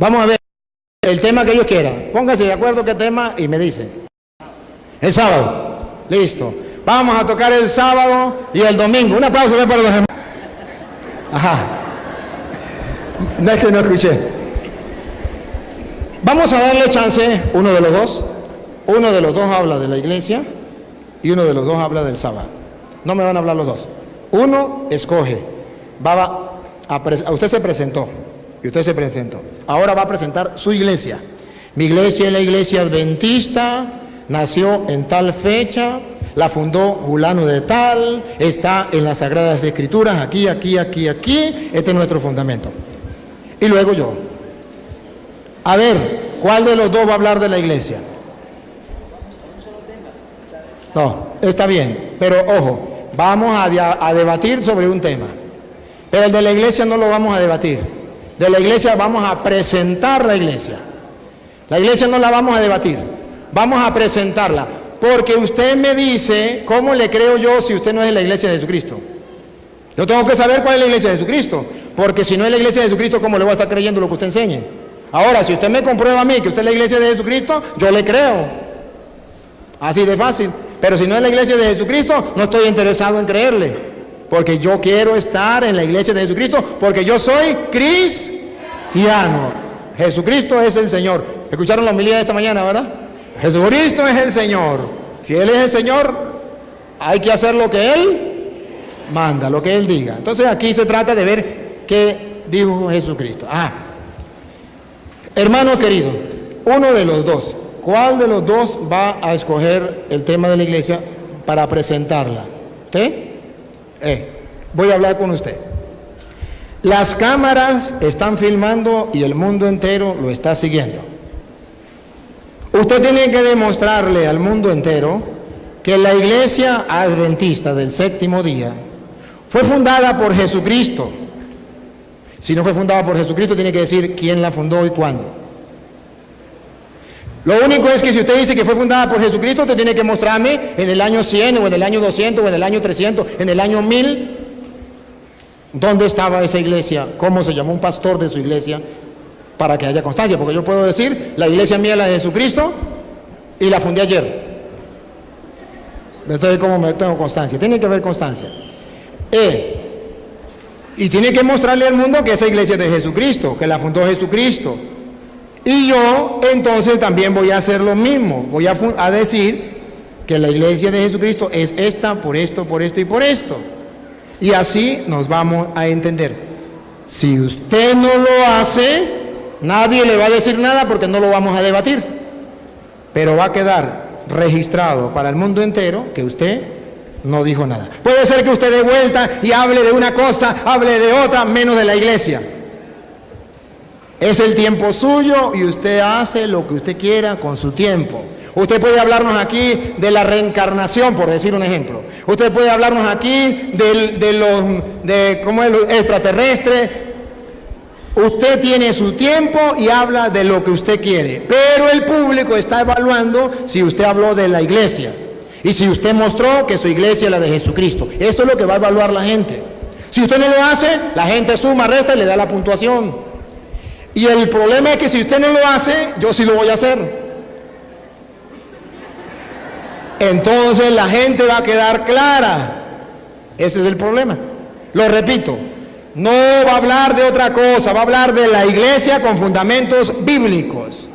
Vamos a ver el tema que ellos quieran. Pónganse de acuerdo qué tema y me dicen. El sábado. Listo. Vamos a tocar el sábado y el domingo. Un aplauso para los demás. Ajá. No es que no escuché. Vamos a darle chance, uno de los dos. Uno de los dos habla de la iglesia y uno de los dos habla del sábado. No me van a hablar los dos. Uno escoge. Usted se presentó. Y usted se presentó. Ahora va a presentar su iglesia. Mi iglesia es la iglesia adventista. Nació en tal fecha. La fundó Julano de tal. Está en las Sagradas Escrituras. Aquí. Este es nuestro fundamento. Y luego yo. A ver, ¿cuál de los dos va a hablar de la iglesia? No, está bien. Pero ojo, vamos a debatir sobre un tema. Pero el de la iglesia no lo vamos a debatir. De la iglesia vamos a presentar la iglesia. La iglesia no la vamos a debatir. Vamos a presentarla. Porque usted me dice, ¿cómo le creo yo si usted no es de la iglesia de Jesucristo? Yo tengo que saber cuál es la iglesia de Jesucristo. Porque si no es la iglesia de Jesucristo, ¿cómo le voy a estar creyendo lo que usted enseñe? Ahora, si usted me comprueba a mí que usted es la iglesia de Jesucristo, yo le creo. Así de fácil. Pero si no es la iglesia de Jesucristo, no estoy interesado en creerle. Porque yo quiero estar en la iglesia de Jesucristo, porque yo soy cristiano. Jesucristo es el Señor. ¿Escucharon la homilía de esta mañana, verdad? Jesucristo es el Señor. Si Él es el Señor, hay que hacer lo que Él manda, lo que Él diga. Entonces aquí se trata de ver qué dijo Jesucristo. Hermano querido, uno de los dos, ¿cuál de los dos va a escoger el tema de la iglesia para presentarla? ¿Usted? Voy a hablar con usted. Las cámaras están filmando y el mundo entero lo está siguiendo. Usted tiene que demostrarle al mundo entero que la iglesia adventista del séptimo día fue fundada por Jesucristo. Si no fue fundada por Jesucristo, tiene que decir quién la fundó y cuándo. Lo único es que si usted dice que fue fundada por Jesucristo, usted tiene que mostrarme en el año 100, o en el año 200, o en el año 300, en el año 1000, dónde estaba esa iglesia, cómo se llamó un pastor de su iglesia, para que haya constancia. Porque yo puedo decir, la iglesia mía es la de Jesucristo, y la fundé ayer. Entonces, ¿cómo me tengo constancia? Tiene que haber constancia. Y tiene que mostrarle al mundo que esa iglesia es de Jesucristo, que la fundó Jesucristo. Y yo entonces también voy a hacer lo mismo. Voy a decir que la iglesia de Jesucristo es esta, por esto y por esto. Y así nos vamos a entender. Si usted no lo hace, nadie le va a decir nada porque no lo vamos a debatir. Pero va a quedar registrado para el mundo entero que usted no dijo nada. Puede ser que usted dé vuelta y hable de una cosa, hable de otra, menos de la iglesia. Es el tiempo suyo y usted hace lo que usted quiera con su tiempo. Usted puede hablarnos aquí de la reencarnación, por decir un ejemplo. Usted puede hablarnos aquí de cómo es lo extraterrestre. Usted tiene su tiempo y habla de lo que usted quiere. Pero el público está evaluando si usted habló de la iglesia. Y si usted mostró que su iglesia es la de Jesucristo. Eso es lo que va a evaluar la gente. Si usted no lo hace, la gente suma, resta y le da la puntuación. Y el problema es que si usted no lo hace, yo sí lo voy a hacer. Entonces la gente va a quedar clara. Ese es el problema. Lo repito, no va a hablar de otra cosa, va a hablar de la iglesia con fundamentos bíblicos.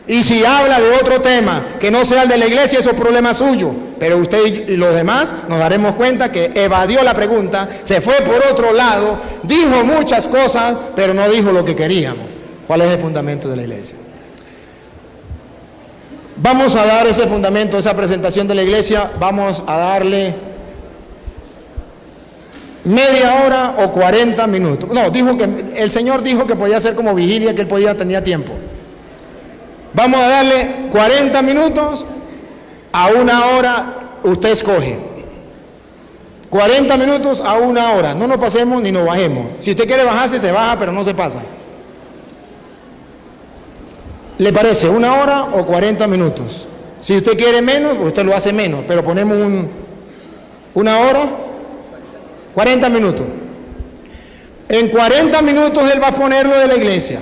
Y si habla de otro tema que no sea el de la iglesia, eso es problema suyo. Pero usted y los demás nos daremos cuenta que evadió la pregunta, se fue por otro lado, dijo muchas cosas, pero no dijo lo que queríamos. ¿Cuál es el fundamento de la iglesia? Vamos a dar ese fundamento, esa presentación de la iglesia, vamos a darle media hora o 40 minutos. No, el Señor dijo que podía ser como vigilia, que él tenía tiempo. Vamos a darle 40 minutos a una hora, usted escoge. 40 minutos a una hora, no nos pasemos ni nos bajemos. Si usted quiere bajarse, se baja, pero no se pasa. ¿Le parece una hora o 40 minutos? Si usted quiere menos, usted lo hace menos, pero ponemos una hora, 40 minutos. En 40 minutos él va a poner lo de la iglesia.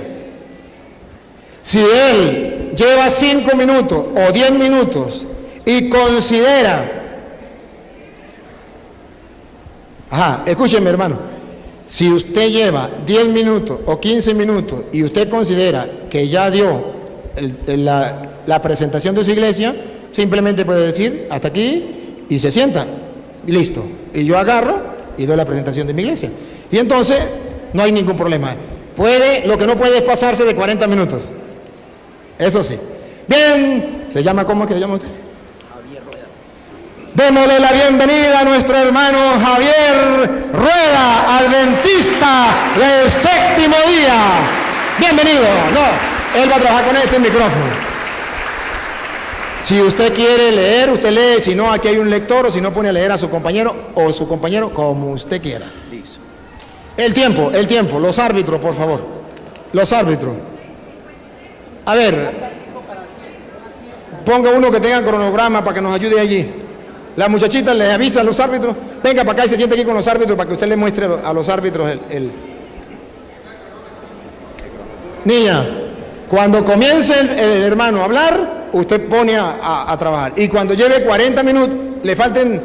Si él lleva 5 minutos o 10 minutos y considera, escúcheme, hermano, si usted lleva 10 minutos o 15 minutos y usted considera que ya dio la presentación de su iglesia, simplemente puede decir hasta aquí y se sienta y listo. Y yo agarro y doy la presentación de mi iglesia. Y entonces no hay ningún problema. Lo que no puede es pasarse de 40 minutos. Eso sí. Bien, ¿cómo es que se llama usted? Javier Rueda. Démosle la bienvenida a nuestro hermano Javier Rueda, adventista del séptimo día. Bienvenido. No, él va a trabajar con este micrófono. Si usted quiere leer, usted lee. Si no, aquí hay un lector, o si no, pone a leer a su compañero o su compañero como usted quiera. Listo. El tiempo, los árbitros, por favor. Los árbitros. A ver, ponga uno que tenga cronograma para que nos ayude allí. Las muchachitas le avisan a los árbitros. Venga para acá y se siente aquí con los árbitros para que usted le muestre a los árbitros Niña, cuando comience el hermano a hablar, usted pone a trabajar. Y cuando lleve 40 minutos, le falten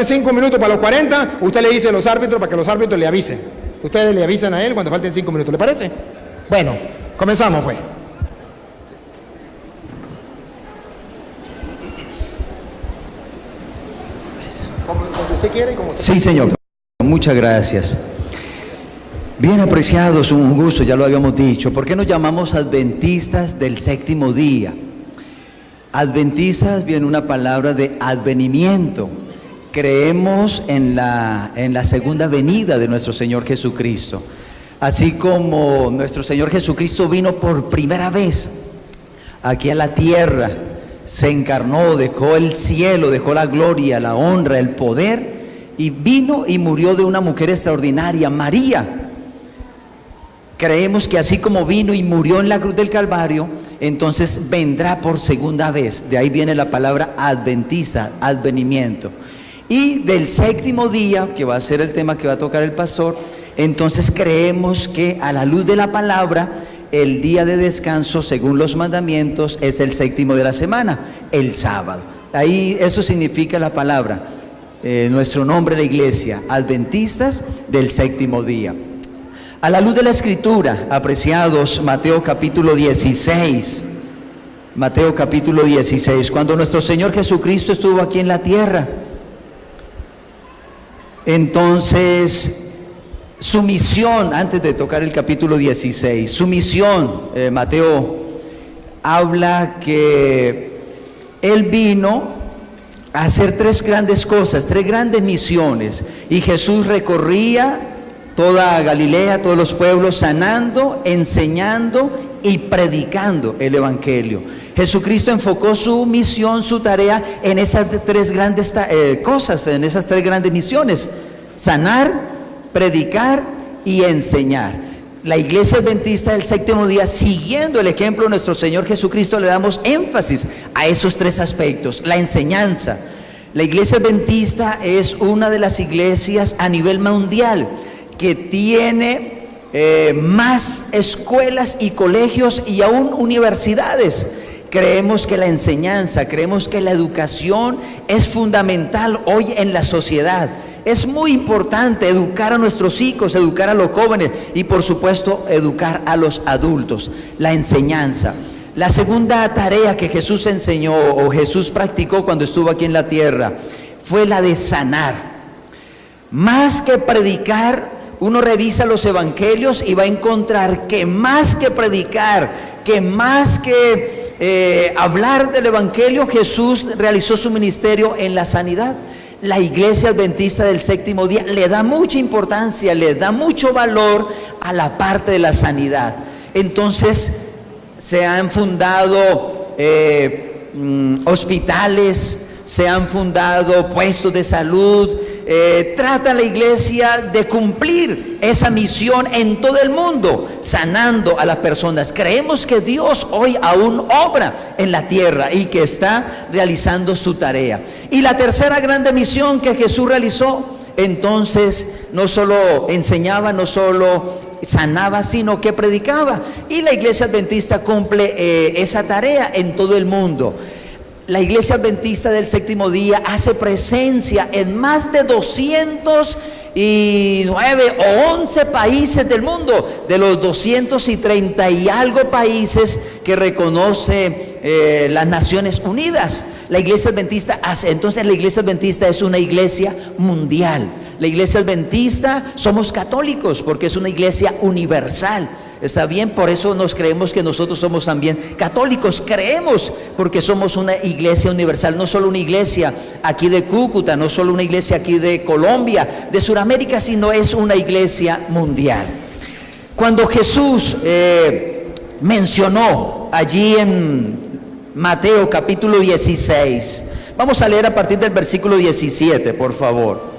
5 minutos para los 40, usted le dice a los árbitros para que los árbitros le avisen. Ustedes le avisan a él cuando falten 5 minutos, ¿le parece? Bueno, comenzamos pues. Como usted quiere y como usted Sí, señor. Muchas gracias. Bien apreciados, un gusto, ya lo habíamos dicho. ¿Por qué nos llamamos adventistas del séptimo día? Adventistas viene una palabra de advenimiento. Creemos en la segunda venida de nuestro Señor Jesucristo. Así como nuestro Señor Jesucristo vino por primera vez aquí a la tierra, se encarnó, dejó el cielo, dejó la gloria, la honra, el poder, y vino y murió de una mujer extraordinaria, María. Creemos que así como vino y murió en la cruz del Calvario, entonces vendrá por segunda vez. De ahí viene la palabra adventista, advenimiento. Y del séptimo día, que va a ser el tema que va a tocar el pastor, entonces creemos que a la luz de la palabra, el día de descanso, según los mandamientos, es el séptimo de la semana, el sábado. Ahí eso significa la palabra, nuestro nombre de la iglesia, adventistas del séptimo día. A la luz de la Escritura, apreciados, Mateo capítulo 16, Mateo capítulo 16, cuando nuestro Señor Jesucristo estuvo aquí en la tierra, entonces su misión, antes de tocar el capítulo 16, su misión, Mateo habla que Él vino a hacer 3 grandes cosas, 3 grandes misiones, y Jesús recorría toda Galilea, todos los pueblos, sanando, enseñando y predicando el Evangelio. Jesucristo enfocó su misión, su tarea en esas 3 grandes cosas, en esas 3 grandes misiones: sanar, predicar y enseñar. La iglesia adventista del séptimo día, siguiendo el ejemplo de nuestro Señor Jesucristo, le damos énfasis a esos 3 aspectos. La enseñanza. La iglesia adventista es una de las iglesias a nivel mundial que tiene más escuelas y colegios y aún universidades. Creemos que la enseñanza, creemos que la educación es fundamental hoy en la sociedad. Es muy importante educar a nuestros hijos, educar a los jóvenes y por supuesto educar a los adultos. La enseñanza. La segunda tarea que Jesús enseñó o Jesús practicó cuando estuvo aquí en la tierra fue la de sanar. Más que predicar, uno revisa los evangelios y va a encontrar que más que predicar, que más que hablar del evangelio, Jesús realizó su ministerio en la sanidad. La iglesia adventista del séptimo día le da mucha importancia, le da mucho valor a la parte de la sanidad. Entonces se han fundado hospitales, se han fundado puestos de salud. Trata la iglesia de cumplir esa misión en todo el mundo, sanando a las personas. Creemos que Dios hoy aún obra en la tierra y que está realizando su tarea. Y la tercera grande misión que Jesús realizó, entonces no solo enseñaba, no solo sanaba, sino que predicaba. Y la iglesia adventista cumple esa tarea en todo el mundo. La iglesia adventista del séptimo día hace presencia en más de 209 o 11 países del mundo, de los 230 y algo países que reconoce las Naciones Unidas. La iglesia adventista hace, entonces la iglesia adventista es una iglesia mundial. La iglesia adventista somos católicos porque es una iglesia universal. ¿Está bien? Por eso nos creemos que nosotros somos también católicos. Creemos porque somos una iglesia universal, no solo una iglesia aquí de Cúcuta, no solo una iglesia aquí de Colombia, de Sudamérica, sino es una iglesia mundial. Cuando Jesús mencionó allí en Mateo capítulo 16, vamos a leer a partir del versículo 17, por favor.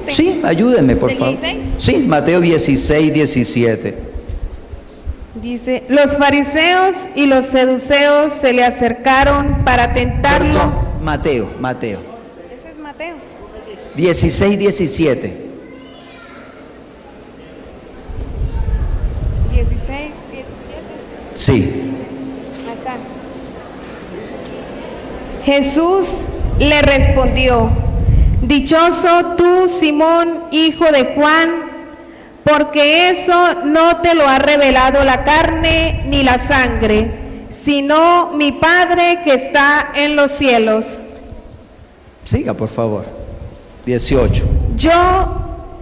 Sí, ayúdenme por favor. 16? Sí, Mateo 16, 17. Dice, los fariseos y los seduceos se le acercaron para tentarlo. Perdón, Mateo. Ese es Mateo. 16, 17. 16, 17. Sí. Acá. Jesús le respondió: dichoso tú, Simón, hijo de Juan, porque eso no te lo ha revelado la carne ni la sangre, sino mi Padre que está en los cielos. Siga, por favor. 18. Yo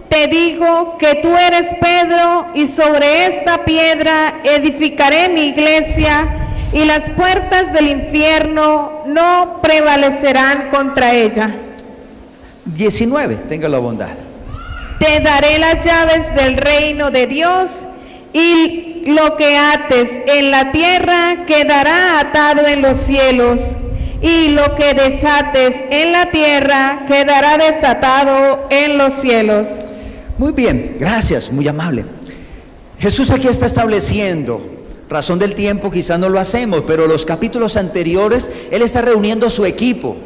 te digo que tú eres Pedro, y sobre esta piedra edificaré mi iglesia, y las puertas del infierno no prevalecerán contra ella. 19, tenga la bondad. Te daré las llaves del reino de Dios, y lo que ates en la tierra quedará atado en los cielos, y lo que desates en la tierra quedará desatado en los cielos. Muy bien, gracias, muy amable. Jesús aquí está estableciendo, razón del tiempo quizás no lo hacemos, pero los capítulos anteriores Él está reuniendo a su equipo.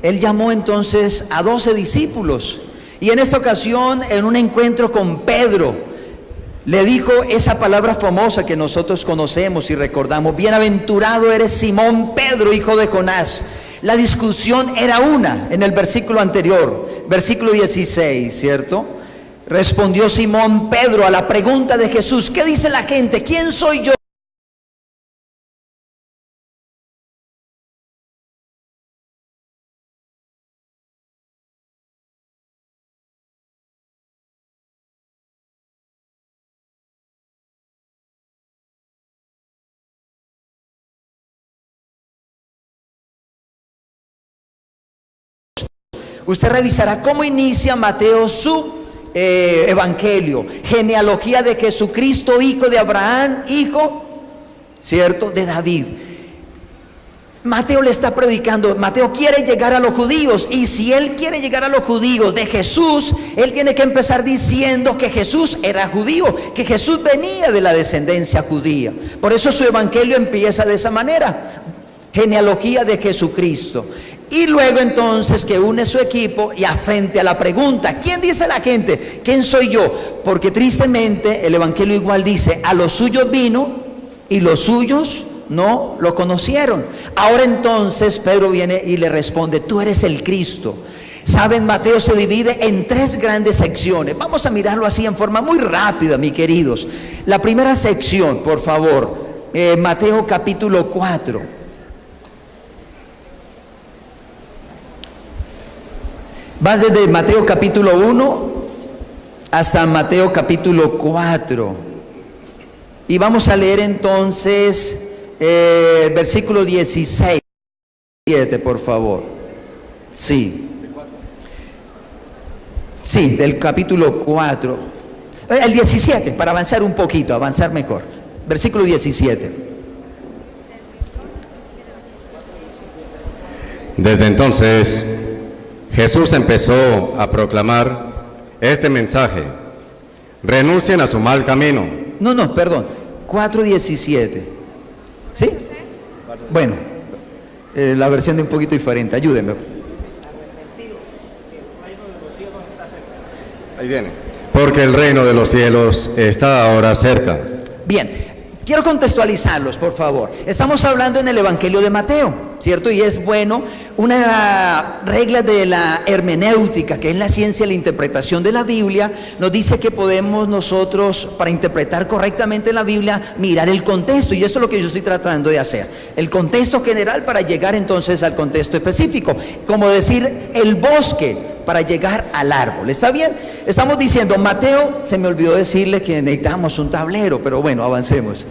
Él llamó entonces a 12 discípulos, y en esta ocasión, en un encuentro con Pedro, le dijo esa palabra famosa que nosotros conocemos y recordamos: bienaventurado eres Simón Pedro, hijo de Jonás. La discusión era una en el versículo anterior, versículo 16, ¿cierto? Respondió Simón Pedro a la pregunta de Jesús: ¿qué dice la gente? ¿Quién soy yo? Usted revisará cómo inicia Mateo su evangelio: genealogía de Jesucristo, hijo de Abraham, hijo, ¿cierto?, de David. Mateo le está predicando. Mateo quiere llegar a los judíos, y si él quiere llegar a los judíos de Jesús, él tiene que empezar diciendo que Jesús era judío, que Jesús venía de la descendencia judía. Por eso su evangelio empieza de esa manera: genealogía de Jesucristo. Y luego entonces que une su equipo y frente a la pregunta: ¿quién dice la gente? ¿Quién soy yo? Porque tristemente el evangelio igual dice: a los suyos vino y los suyos no lo conocieron. Ahora entonces Pedro viene y le responde: tú eres el Cristo. Saben, Mateo se divide en 3 grandes secciones. Vamos a mirarlo así en forma muy rápida, mis queridos. La primera sección, por favor, Mateo capítulo 4. Vas desde Mateo capítulo 1 hasta Mateo capítulo 4. Y vamos a leer entonces versículo 16, por favor. Sí. Sí, del capítulo 4. El 17, para avanzar un poquito, avanzar mejor. Versículo 17. Desde entonces Jesús empezó a proclamar este mensaje: renuncien a su mal camino. No, perdón, 4:17. ¿Sí? Bueno, la versión de un poquito diferente, ayúdenme. Ahí viene. Porque el reino de los cielos está ahora cerca. Bien, quiero contextualizarlos, por favor. Estamos hablando en el Evangelio de Mateo, ¿cierto? Y es bueno, una regla de la hermenéutica, que es la ciencia de la interpretación de la Biblia, nos dice que podemos nosotros, para interpretar correctamente la Biblia, mirar el contexto, y esto es lo que yo estoy tratando de hacer. El contexto general para llegar entonces al contexto específico, como decir el bosque para llegar al árbol. ¿Está bien? Estamos diciendo, Mateo, se me olvidó decirle que necesitamos un tablero, pero bueno, avancemos.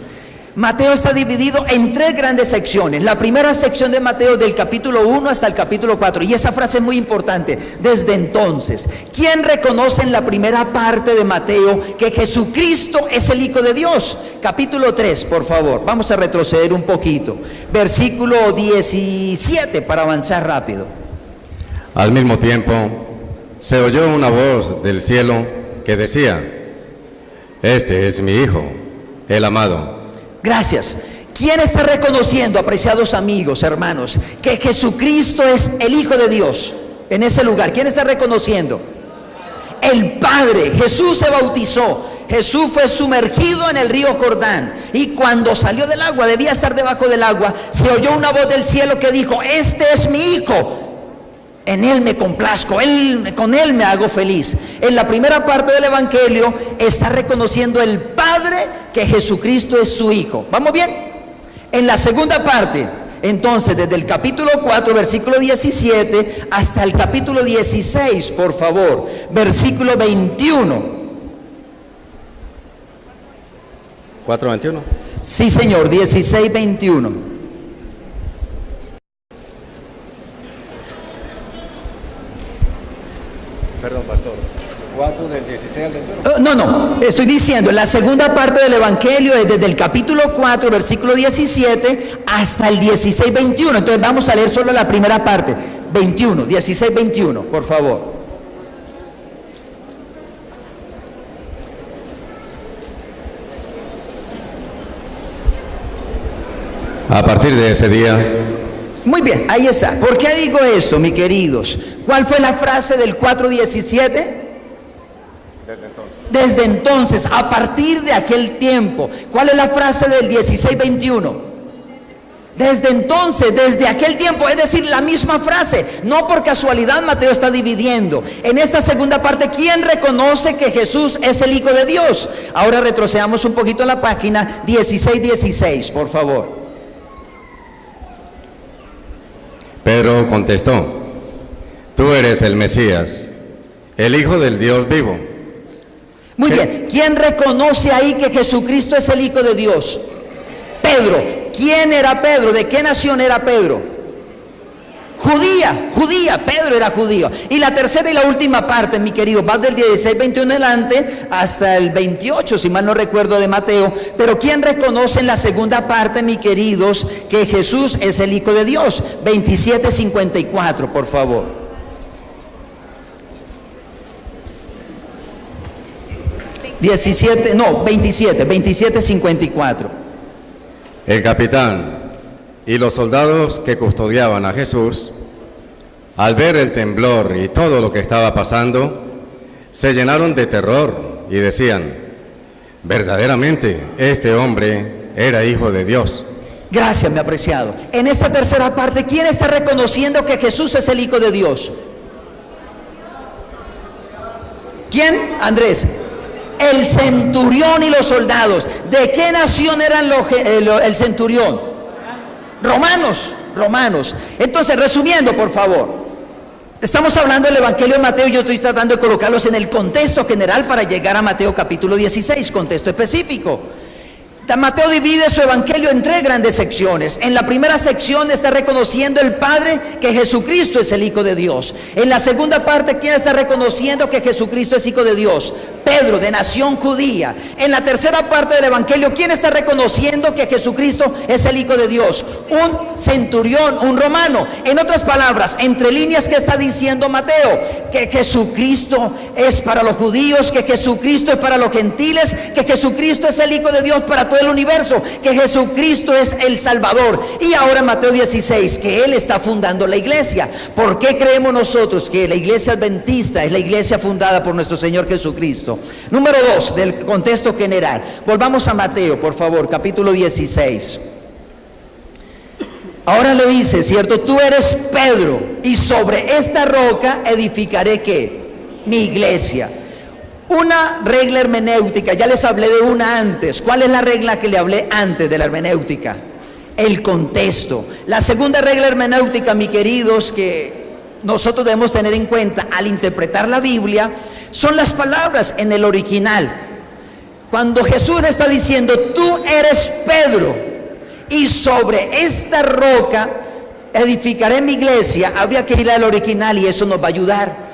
Mateo está dividido en 3 grandes secciones. La primera sección de Mateo, del capítulo 1 hasta el capítulo 4, y esa frase es muy importante: desde entonces. ¿Quién reconoce en la primera parte de Mateo que Jesucristo es el Hijo de Dios? Capítulo 3, por favor, vamos a retroceder un poquito, versículo 17, para avanzar rápido. Al mismo tiempo, se oyó una voz del cielo que decía: este es mi Hijo, el amado. Gracias. ¿Quién está reconociendo, apreciados amigos, hermanos, que Jesucristo es el Hijo de Dios en ese lugar? ¿Quién está reconociendo? El Padre. Jesús se bautizó. Jesús fue sumergido en el río Jordán, y cuando salió del agua, debía estar debajo del agua, se oyó una voz del cielo que dijo: este es mi Hijo, en Él me complazco, con Él me hago feliz. En la primera parte del Evangelio está reconociendo el Padre que Jesucristo es su Hijo. ¿Vamos bien? En la segunda parte, entonces, desde el capítulo 4, versículo 17, hasta el capítulo 16, por favor, versículo 21. 4:21. Sí, señor, 16, 21. Perdón, pastor. 4 del 16 al 21. No, estoy diciendo, la segunda parte del Evangelio es desde el capítulo 4, versículo 17, hasta el 16, 21. Entonces vamos a leer solo la primera parte, 21, 16, 21, por favor. A partir de ese día, Muy bien, ahí está. ¿Por qué digo esto, mis queridos? ¿Cuál fue la frase del 4:17? Desde entonces, a partir de aquel tiempo. ¿Cuál es la frase del 16:21? Desde entonces, desde aquel tiempo, es decir, la misma frase. No por casualidad Mateo está dividiendo. En esta segunda parte, ¿quién reconoce que Jesús es el Hijo de Dios? Ahora retrocedamos un poquito a la página 16:16, por favor. Pedro contestó: tú eres el Mesías, el Hijo del Dios vivo. Muy bien, ¿quién reconoce ahí que Jesucristo es el Hijo de Dios? Pedro. ¿Quién era Pedro? ¿De qué nación era Pedro? Judía, Pedro era judío. Y la tercera y la última parte, mi querido, va del 16, 21 en adelante hasta el 28, si mal no recuerdo, de Mateo. Pero ¿quién reconoce en la segunda parte, mi queridos, que Jesús es el Hijo de Dios? 27, 54, por favor. No, 27, 54. El capitán y los soldados que custodiaban a Jesús, al ver el temblor y todo lo que estaba pasando, se llenaron de terror y decían: verdaderamente este hombre era Hijo de Dios. Gracias, mi apreciado. En esta tercera parte, ¿quién está reconociendo que Jesús es el Hijo de Dios? ¿Quién? Andrés. El centurión y los soldados. ¿De qué nación eran el centurión? Romanos. Entonces, resumiendo, por favor, estamos hablando del Evangelio de Mateo. Yo estoy tratando de colocarlos en el contexto general para llegar a Mateo capítulo 16, contexto específico. Mateo divide su evangelio en 3 grandes secciones. En la primera sección está reconociendo el Padre que Jesucristo es el Hijo de Dios. En la segunda parte, ¿quién está reconociendo que Jesucristo es Hijo de Dios? Pedro, de nación judía. En la tercera parte del Evangelio, ¿quién está reconociendo que Jesucristo es el Hijo de Dios? Un centurión, un romano. En otras palabras, entre líneas, ¿qué está diciendo Mateo? Que Jesucristo es para los judíos, que Jesucristo es para los gentiles, que Jesucristo es el Hijo de Dios para todo el universo, que Jesucristo es el Salvador. Y ahora Mateo 16, que Él está fundando la iglesia. ¿Por qué creemos nosotros que la iglesia adventista es la iglesia fundada por nuestro Señor Jesucristo? Número 2, del contexto general. Volvamos a Mateo, por favor, capítulo 16. Ahora le dice, ¿cierto? Tú eres Pedro, y sobre esta roca edificaré, ¿qué? Mi iglesia. Una regla hermenéutica, ya les hablé de una antes. ¿Cuál es la regla que le hablé antes de la hermenéutica? El contexto. La segunda regla hermenéutica, mis queridos, que nosotros debemos tener en cuenta al interpretar la Biblia, son las palabras en el original. Cuando Jesús está diciendo, tú eres Pedro, y sobre esta roca edificaré mi iglesia, habría que ir al original y eso nos va a ayudar.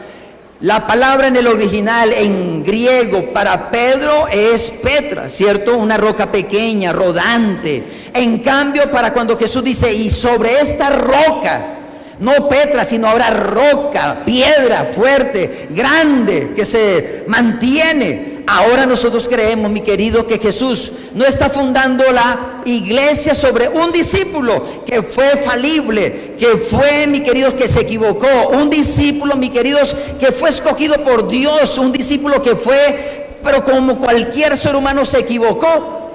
La palabra en el original, en griego, para Pedro es Petra, ¿cierto? Una roca pequeña, rodante. En cambio, para cuando Jesús dice, y sobre esta roca, no Petra, sino ahora roca, piedra fuerte, grande, que se mantiene. Ahora nosotros creemos, mi querido, que Jesús no está fundando la iglesia sobre un discípulo que fue falible, que fue, mi queridos, que se equivocó. Un discípulo, mi queridos, que fue escogido por Dios. Un discípulo que fue, pero como cualquier ser humano, se equivocó.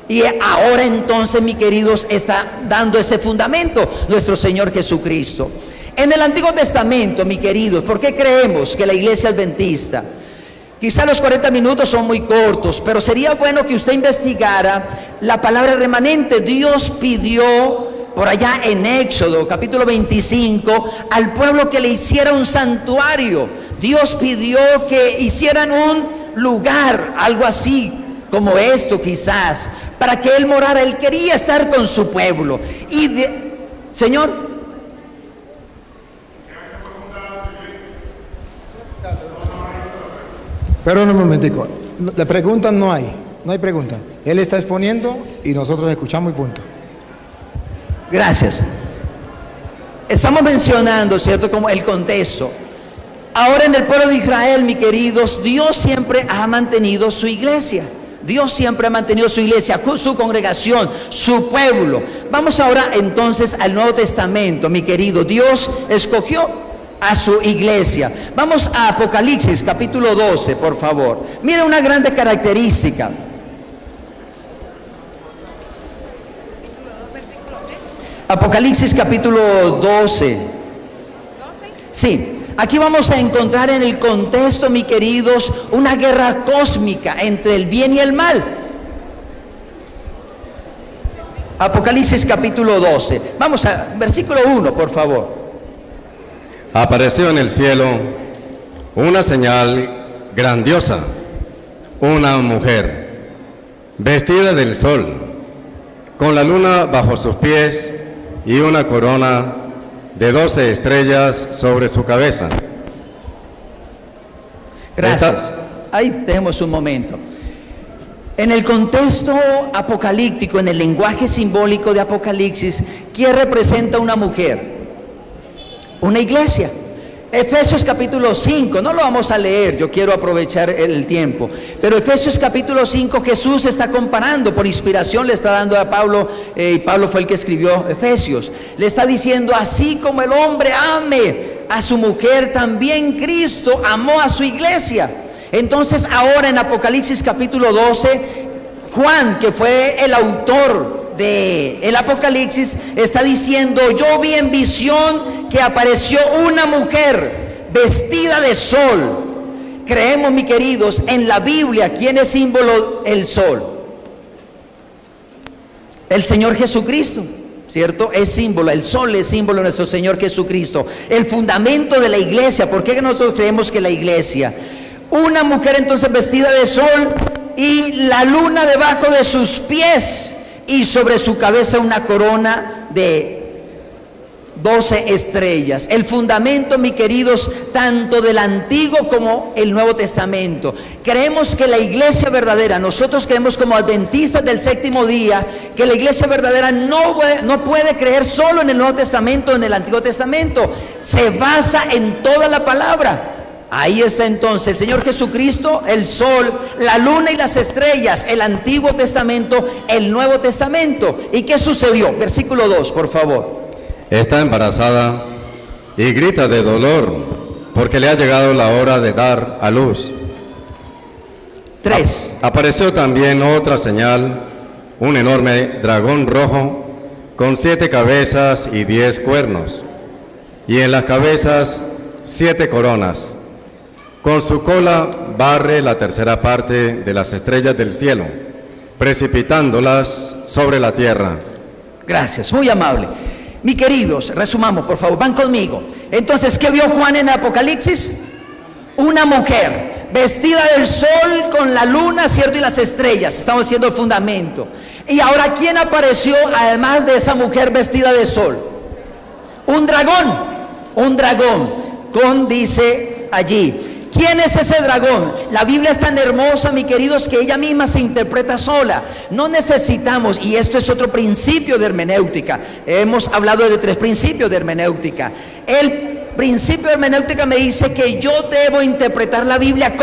Y ahora entonces, mis queridos, está dando ese fundamento nuestro Señor Jesucristo. En el Antiguo Testamento, mis queridos, ¿por qué creemos que la iglesia adventista? Quizá los 40 minutos son muy cortos, pero sería bueno que usted investigara la palabra remanente. Dios pidió por allá en Éxodo, capítulo 25, al pueblo que le hiciera un santuario. Dios pidió que hicieran un lugar, algo así como esto quizás, para que Él morara. Él quería estar con su pueblo. Señor, pero un momentico, la pregunta no hay pregunta. Él está exponiendo y nosotros escuchamos y punto. Gracias. Estamos mencionando, ¿cierto?, como el contexto. Ahora en el pueblo de Israel, mis queridos, Dios siempre ha mantenido su iglesia. Dios siempre ha mantenido su iglesia, su congregación, su pueblo. Vamos ahora entonces al Nuevo Testamento, mi querido. Dios escogió a su iglesia. Vamos a Apocalipsis capítulo 12, por favor. Mira una grande característica. Apocalipsis capítulo 12. Sí. Aquí vamos a encontrar en el contexto, mis queridos, una guerra cósmica entre el bien y el mal. Apocalipsis capítulo 12. Vamos a versículo 1, por favor. Apareció en el cielo una señal grandiosa, una mujer vestida del sol, con la luna bajo sus pies y una corona de 12 estrellas sobre su cabeza. Gracias. Ahí tenemos un momento. En el contexto apocalíptico, en el lenguaje simbólico de Apocalipsis, ¿quién representa una mujer? Una iglesia. Efesios capítulo 5, no lo vamos a leer, yo quiero aprovechar el tiempo, pero Efesios capítulo 5, Jesús está comparando, por inspiración le está dando a Pablo, y Pablo fue el que escribió Efesios, le está diciendo, así como el hombre ame a su mujer, también Cristo amó a su iglesia. Entonces ahora en Apocalipsis capítulo 12, Juan, que fue el autor de el Apocalipsis, está diciendo, yo vi en visión que apareció una mujer vestida de sol. Creemos, mis queridos, en la Biblia, ¿quién es símbolo el sol? El Señor Jesucristo, ¿cierto? Es símbolo, el sol es símbolo de nuestro Señor Jesucristo, el fundamento de la iglesia. ¿Por qué nosotros creemos que la iglesia? Una mujer entonces vestida de sol y la luna debajo de sus pies, y sobre su cabeza una corona de 12 estrellas. El fundamento, mis queridos, tanto del Antiguo como el Nuevo Testamento. Creemos que la iglesia verdadera, nosotros creemos como adventistas del séptimo día, que la iglesia verdadera no puede creer solo en el Nuevo Testamento o en el Antiguo Testamento. Se basa en toda la palabra. Ahí está entonces el Señor Jesucristo, el sol, la luna y las estrellas, el Antiguo Testamento, el Nuevo Testamento. ¿Y qué sucedió? Versículo 2, por favor. Está embarazada y grita de dolor porque le ha llegado la hora de dar a luz. 3. Apareció también otra señal, un enorme dragón rojo con 7 cabezas y 10 cuernos, y en las cabezas 7 coronas. Con su cola barre la tercera parte de las estrellas del cielo, precipitándolas sobre la tierra. Gracias, muy amable. Mis queridos, resumamos, por favor, van conmigo. Entonces, ¿qué vio Juan en Apocalipsis? Una mujer vestida del sol con la luna, ¿cierto? Y las estrellas, estamos haciendo el fundamento. Y ahora, ¿quién apareció además de esa mujer vestida de sol? Un dragón, dice allí. ¿Quién es ese dragón? La Biblia es tan hermosa, mis queridos, que ella misma se interpreta sola. No necesitamos, y esto es otro principio de hermenéutica. Hemos hablado de 3 principios de hermenéutica. El principio de hermenéutica me dice que yo debo interpretar la Biblia,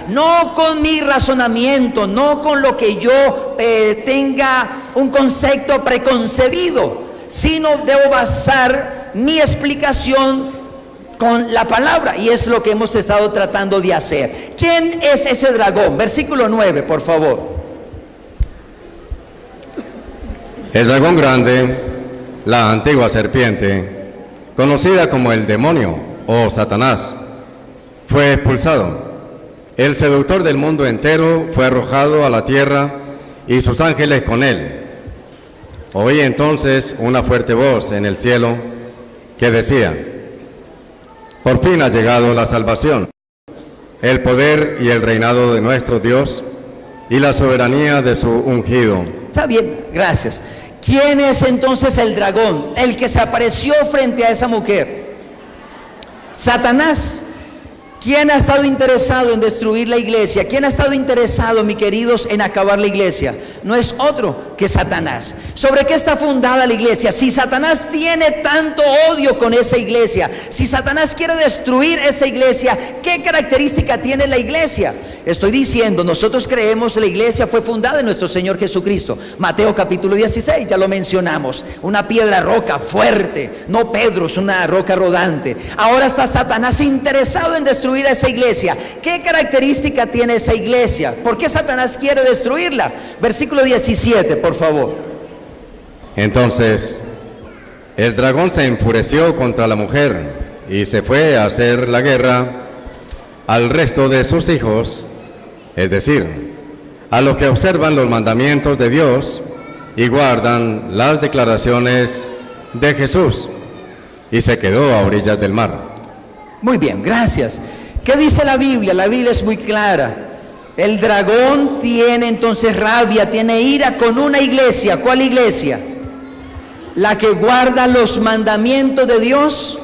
no con mi razonamiento, no con lo que yo tenga un concepto preconcebido, sino debo basar mi explicación con la palabra, y es lo que hemos estado tratando de hacer. ¿Quién es ese dragón? Versículo 9, por favor. El dragón grande, la antigua serpiente, conocida como el demonio o Satanás, fue expulsado. El seductor del mundo entero fue arrojado a la tierra y sus ángeles con él. Oí entonces una fuerte voz en el cielo que decía: por fin ha llegado la salvación, el poder y el reinado de nuestro Dios y la soberanía de su ungido. Está bien, gracias. ¿Quién es entonces el dragón? El que se apareció frente a esa mujer. Satanás. ¿Quién ha estado interesado en destruir la iglesia? ¿Quién ha estado interesado, mis queridos, en acabar la iglesia? No es otro que Satanás. ¿Sobre qué está fundada la iglesia? Si Satanás tiene tanto odio con esa iglesia, si Satanás quiere destruir esa iglesia, ¿qué característica tiene la iglesia? Estoy diciendo, nosotros creemos la iglesia fue fundada en nuestro Señor Jesucristo. Mateo capítulo 16, ya lo mencionamos. Una piedra roca fuerte, no Pedro, es una roca rodante. Ahora está Satanás interesado en destruir a esa iglesia. ¿Qué característica tiene esa iglesia? ¿Por qué Satanás quiere destruirla? Versículo 17, por favor. Entonces, el dragón se enfureció contra la mujer y se fue a hacer la guerra al resto de sus hijos, es decir, a los que observan los mandamientos de Dios y guardan las declaraciones de Jesús, y se quedó a orillas del mar. Muy bien, gracias. ¿Qué dice la Biblia? La Biblia es muy clara. El dragón tiene entonces rabia, tiene ira con una iglesia. ¿Cuál iglesia? La que guarda los mandamientos de Dios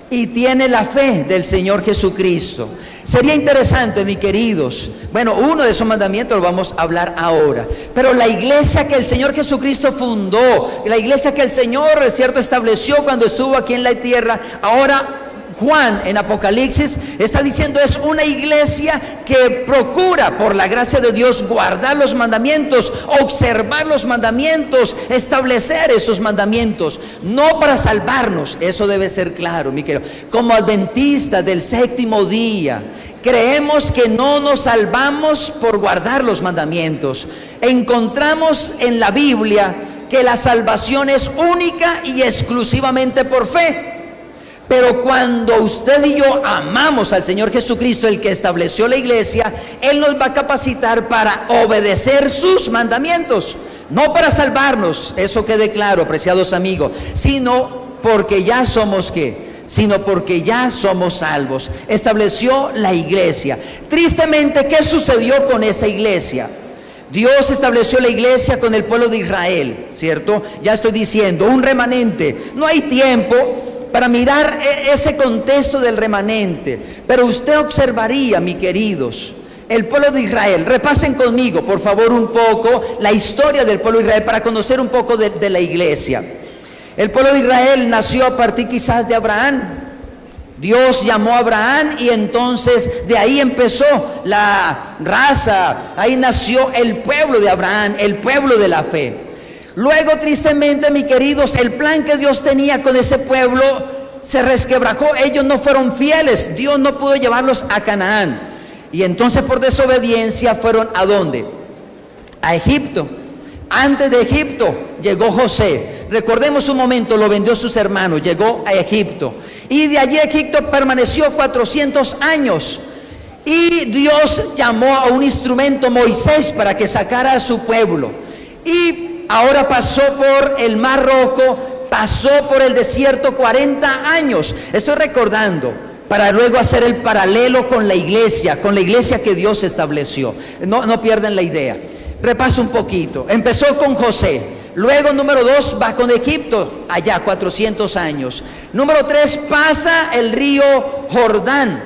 y tiene la fe del Señor Jesucristo. Sería interesante, mis queridos, bueno, uno de esos mandamientos lo vamos a hablar ahora, pero la iglesia que el Señor Jesucristo fundó, la iglesia que el Señor, es cierto, estableció cuando estuvo aquí en la tierra, ahora Juan en Apocalipsis está diciendo es una iglesia que procura por la gracia de Dios guardar los mandamientos, observar los mandamientos, establecer esos mandamientos, no para salvarnos, eso debe ser claro, mi querido. Como adventistas del séptimo día, creemos que no nos salvamos por guardar los mandamientos. Encontramos en la Biblia que la salvación es única y exclusivamente por fe. Pero cuando usted y yo amamos al Señor Jesucristo, el que estableció la iglesia, Él nos va a capacitar para obedecer sus mandamientos. No para salvarnos, eso quede claro, apreciados amigos, sino porque ya somos ¿qué? Sino porque ya somos salvos. Estableció la iglesia. Tristemente, ¿qué sucedió con esa iglesia? Dios estableció la iglesia con el pueblo de Israel, ¿cierto? Ya estoy diciendo, un remanente. No hay tiempo para mirar ese contexto del remanente, pero usted observaría, mis queridos, el pueblo de Israel. Repasen conmigo, por favor, un poco la historia del pueblo de Israel para conocer un poco de la iglesia. El pueblo de Israel nació a partir quizás de Abraham. Dios llamó a Abraham y entonces de ahí empezó la raza, ahí nació el pueblo de Abraham, el pueblo de la fe. Luego, tristemente, mis queridos, el plan que Dios tenía con ese pueblo se resquebrajó. Ellos no fueron fieles, Dios no pudo llevarlos a Canaán. Y entonces por desobediencia fueron ¿a dónde? A Egipto. Antes de Egipto llegó José. Recordemos un momento, lo vendió a sus hermanos, llegó a Egipto. Y de allí Egipto permaneció 400 años. Y Dios llamó a un instrumento, Moisés, para que sacara a su pueblo. Y ahora pasó por el Mar Rojo, pasó por el desierto 40 años. Estoy recordando, para luego hacer el paralelo con la iglesia que Dios estableció. No pierdan la idea. Repaso un poquito. Empezó con José. Luego, número 2, va con Egipto, allá 400 años. Número 3, pasa el río Jordán.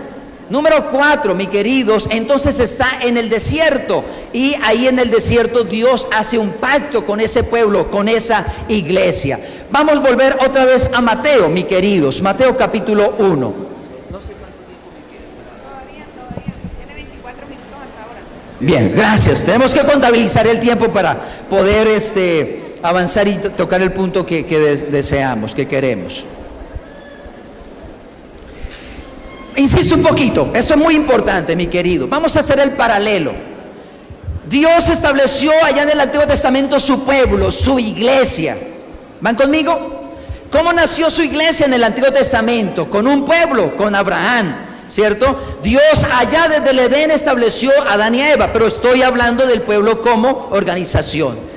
Número 4, mis queridos, entonces está en el desierto. Y ahí en el desierto Dios hace un pacto con ese pueblo, con esa iglesia. Vamos a volver otra vez a Mateo, mis queridos. Mateo capítulo 1. Bien, gracias. Tenemos que contabilizar el tiempo para poder avanzar y tocar el punto que deseamos, que queremos. Insisto un poquito, esto es muy importante, mi querido. Vamos a hacer el paralelo. Dios estableció allá en el Antiguo Testamento su pueblo, su iglesia. ¿Van conmigo? ¿Cómo nació su iglesia en el Antiguo Testamento? Con un pueblo, con Abraham, ¿cierto? Dios allá desde el Edén estableció a Adán y a Eva, pero estoy hablando del pueblo como organización.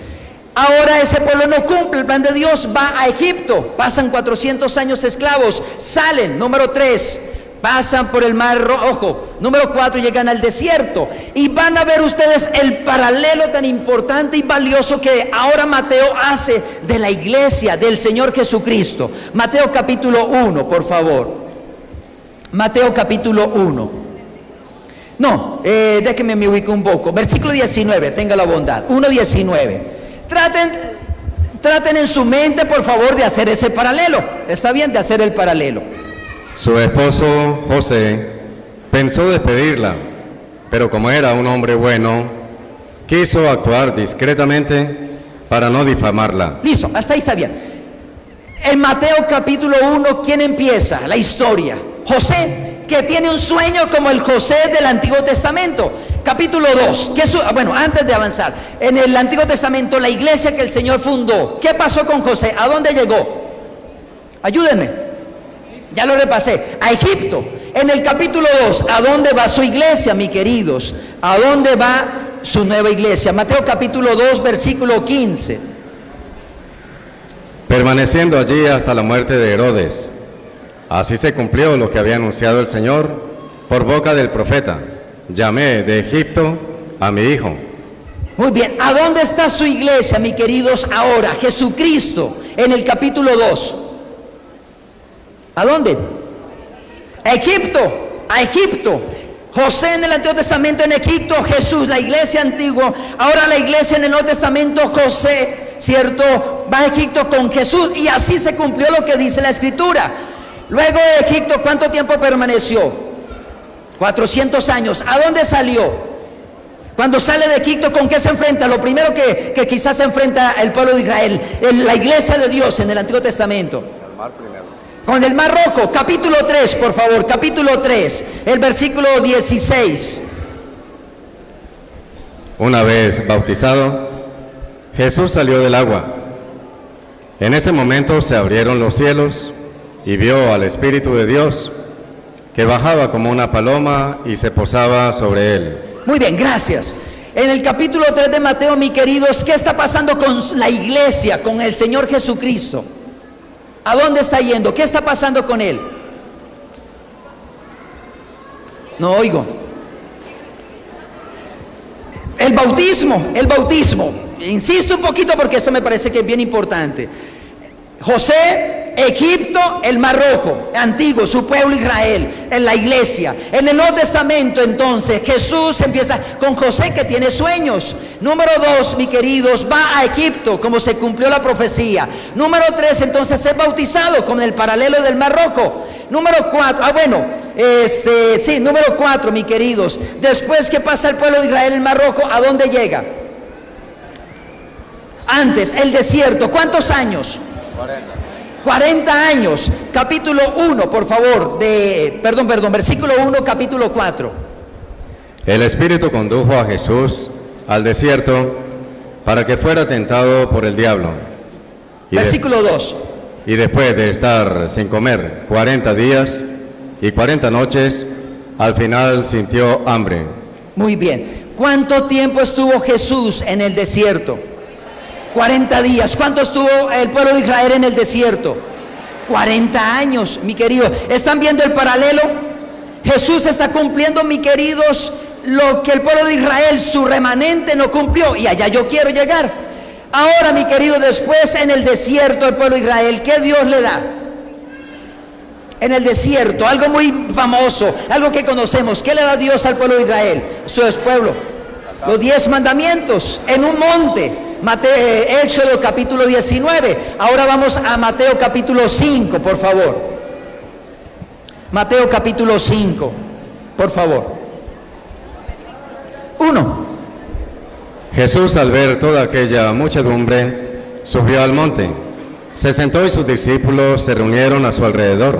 Ahora ese pueblo no cumple el plan de Dios, va a Egipto, pasan 400 años esclavos, salen. Número 3, pasan por el Mar Rojo. Número 4, llegan al desierto. Y van a ver ustedes el paralelo tan importante y valioso que ahora Mateo hace de la iglesia del Señor Jesucristo. Mateo capítulo 1, por favor. Mateo capítulo 1. No, déjenme me ubico un poco. Versículo 19, tenga la bondad. 1:19. Traten en su mente, por favor, de hacer ese paralelo. Está bien de hacer el paralelo. Su esposo José pensó despedirla, pero como era un hombre bueno, quiso actuar discretamente para no difamarla. Listo, hasta ahí está bien. En Mateo capítulo 1, ¿quién empieza la historia? José, que tiene un sueño como el José del Antiguo Testamento. Capítulo 2, bueno, antes de avanzar, en el Antiguo Testamento, la iglesia que el Señor fundó, ¿qué pasó con José? ¿A dónde llegó? Ayúdenme, ya lo repasé, a Egipto. En el capítulo 2, ¿a dónde va su iglesia, mis queridos? ¿A dónde va su nueva iglesia? Mateo capítulo 2, versículo 15. Permaneciendo allí hasta la muerte de Herodes. Así se cumplió lo que había anunciado el Señor por boca del profeta. Llamé de Egipto a mi hijo. Muy bien, ¿a dónde está su iglesia, mis queridos, ahora? Jesucristo, en el capítulo 2. ¿A dónde? A Egipto, a Egipto. José en el Antiguo Testamento en Egipto, Jesús, la iglesia antigua. Ahora la iglesia en el Nuevo Testamento, José, ¿cierto? Va a Egipto con Jesús y así se cumplió lo que dice la Escritura. Luego de Egipto, ¿cuánto tiempo permaneció? 400 años. ¿A dónde salió? Cuando sale de Egipto, ¿con qué se enfrenta? Lo primero que quizás se enfrenta el pueblo de Israel, la iglesia de Dios en el Antiguo Testamento. Con el Mar Rojo. Capítulo 3, por favor, capítulo 3, el versículo 16. Una vez bautizado, Jesús salió del agua. En ese momento se abrieron los cielos y vio al Espíritu de Dios que bajaba como una paloma y se posaba sobre él. Muy bien, gracias. En el capítulo 3 de Mateo, mis queridos, ¿qué está pasando con la iglesia, con el Señor Jesucristo? ¿A dónde está yendo? ¿Qué está pasando con él? No oigo. El bautismo. Insisto un poquito porque esto me parece que es bien importante. José, Egipto, el Mar Rojo, antiguo, su pueblo Israel, en la iglesia. En el Nuevo Testamento, entonces, Jesús empieza con José, que tiene sueños. Número 2, mis queridos, va a Egipto, como se cumplió la profecía. Número 3, entonces, es bautizado con el paralelo del Mar Rojo. Número 4, número 4, mis queridos. Después que pasa el pueblo de Israel el Mar Rojo, ¿a dónde llega? Antes, el desierto. ¿Cuántos años? 40 años. Capítulo 1, por favor, versículo 1, capítulo 4. El Espíritu condujo a Jesús al desierto para que fuera tentado por el diablo. Versículo 2. Y después de estar sin comer 40 días y 40 noches, al final sintió hambre. Muy bien. ¿Cuánto tiempo estuvo Jesús en el desierto? 40 días. ¿Cuánto estuvo el pueblo de Israel en el desierto? 40 años, mi querido. ¿Están viendo el paralelo? Jesús está cumpliendo, mi queridos, lo que el pueblo de Israel, su remanente, no cumplió. Y allá yo quiero llegar. Ahora, mi querido, después en el desierto el pueblo de Israel, ¿qué Dios le da? En el desierto, algo muy famoso, algo que conocemos. ¿Qué le da Dios al pueblo de Israel? Su pueblo. Los 10 mandamientos en un monte. Éxodo capítulo 19. Ahora vamos a Mateo capítulo 5, por favor. Mateo capítulo 5, por favor. 1. Jesús, al ver toda aquella muchedumbre, subió al monte. Se sentó y sus discípulos se reunieron a su alrededor.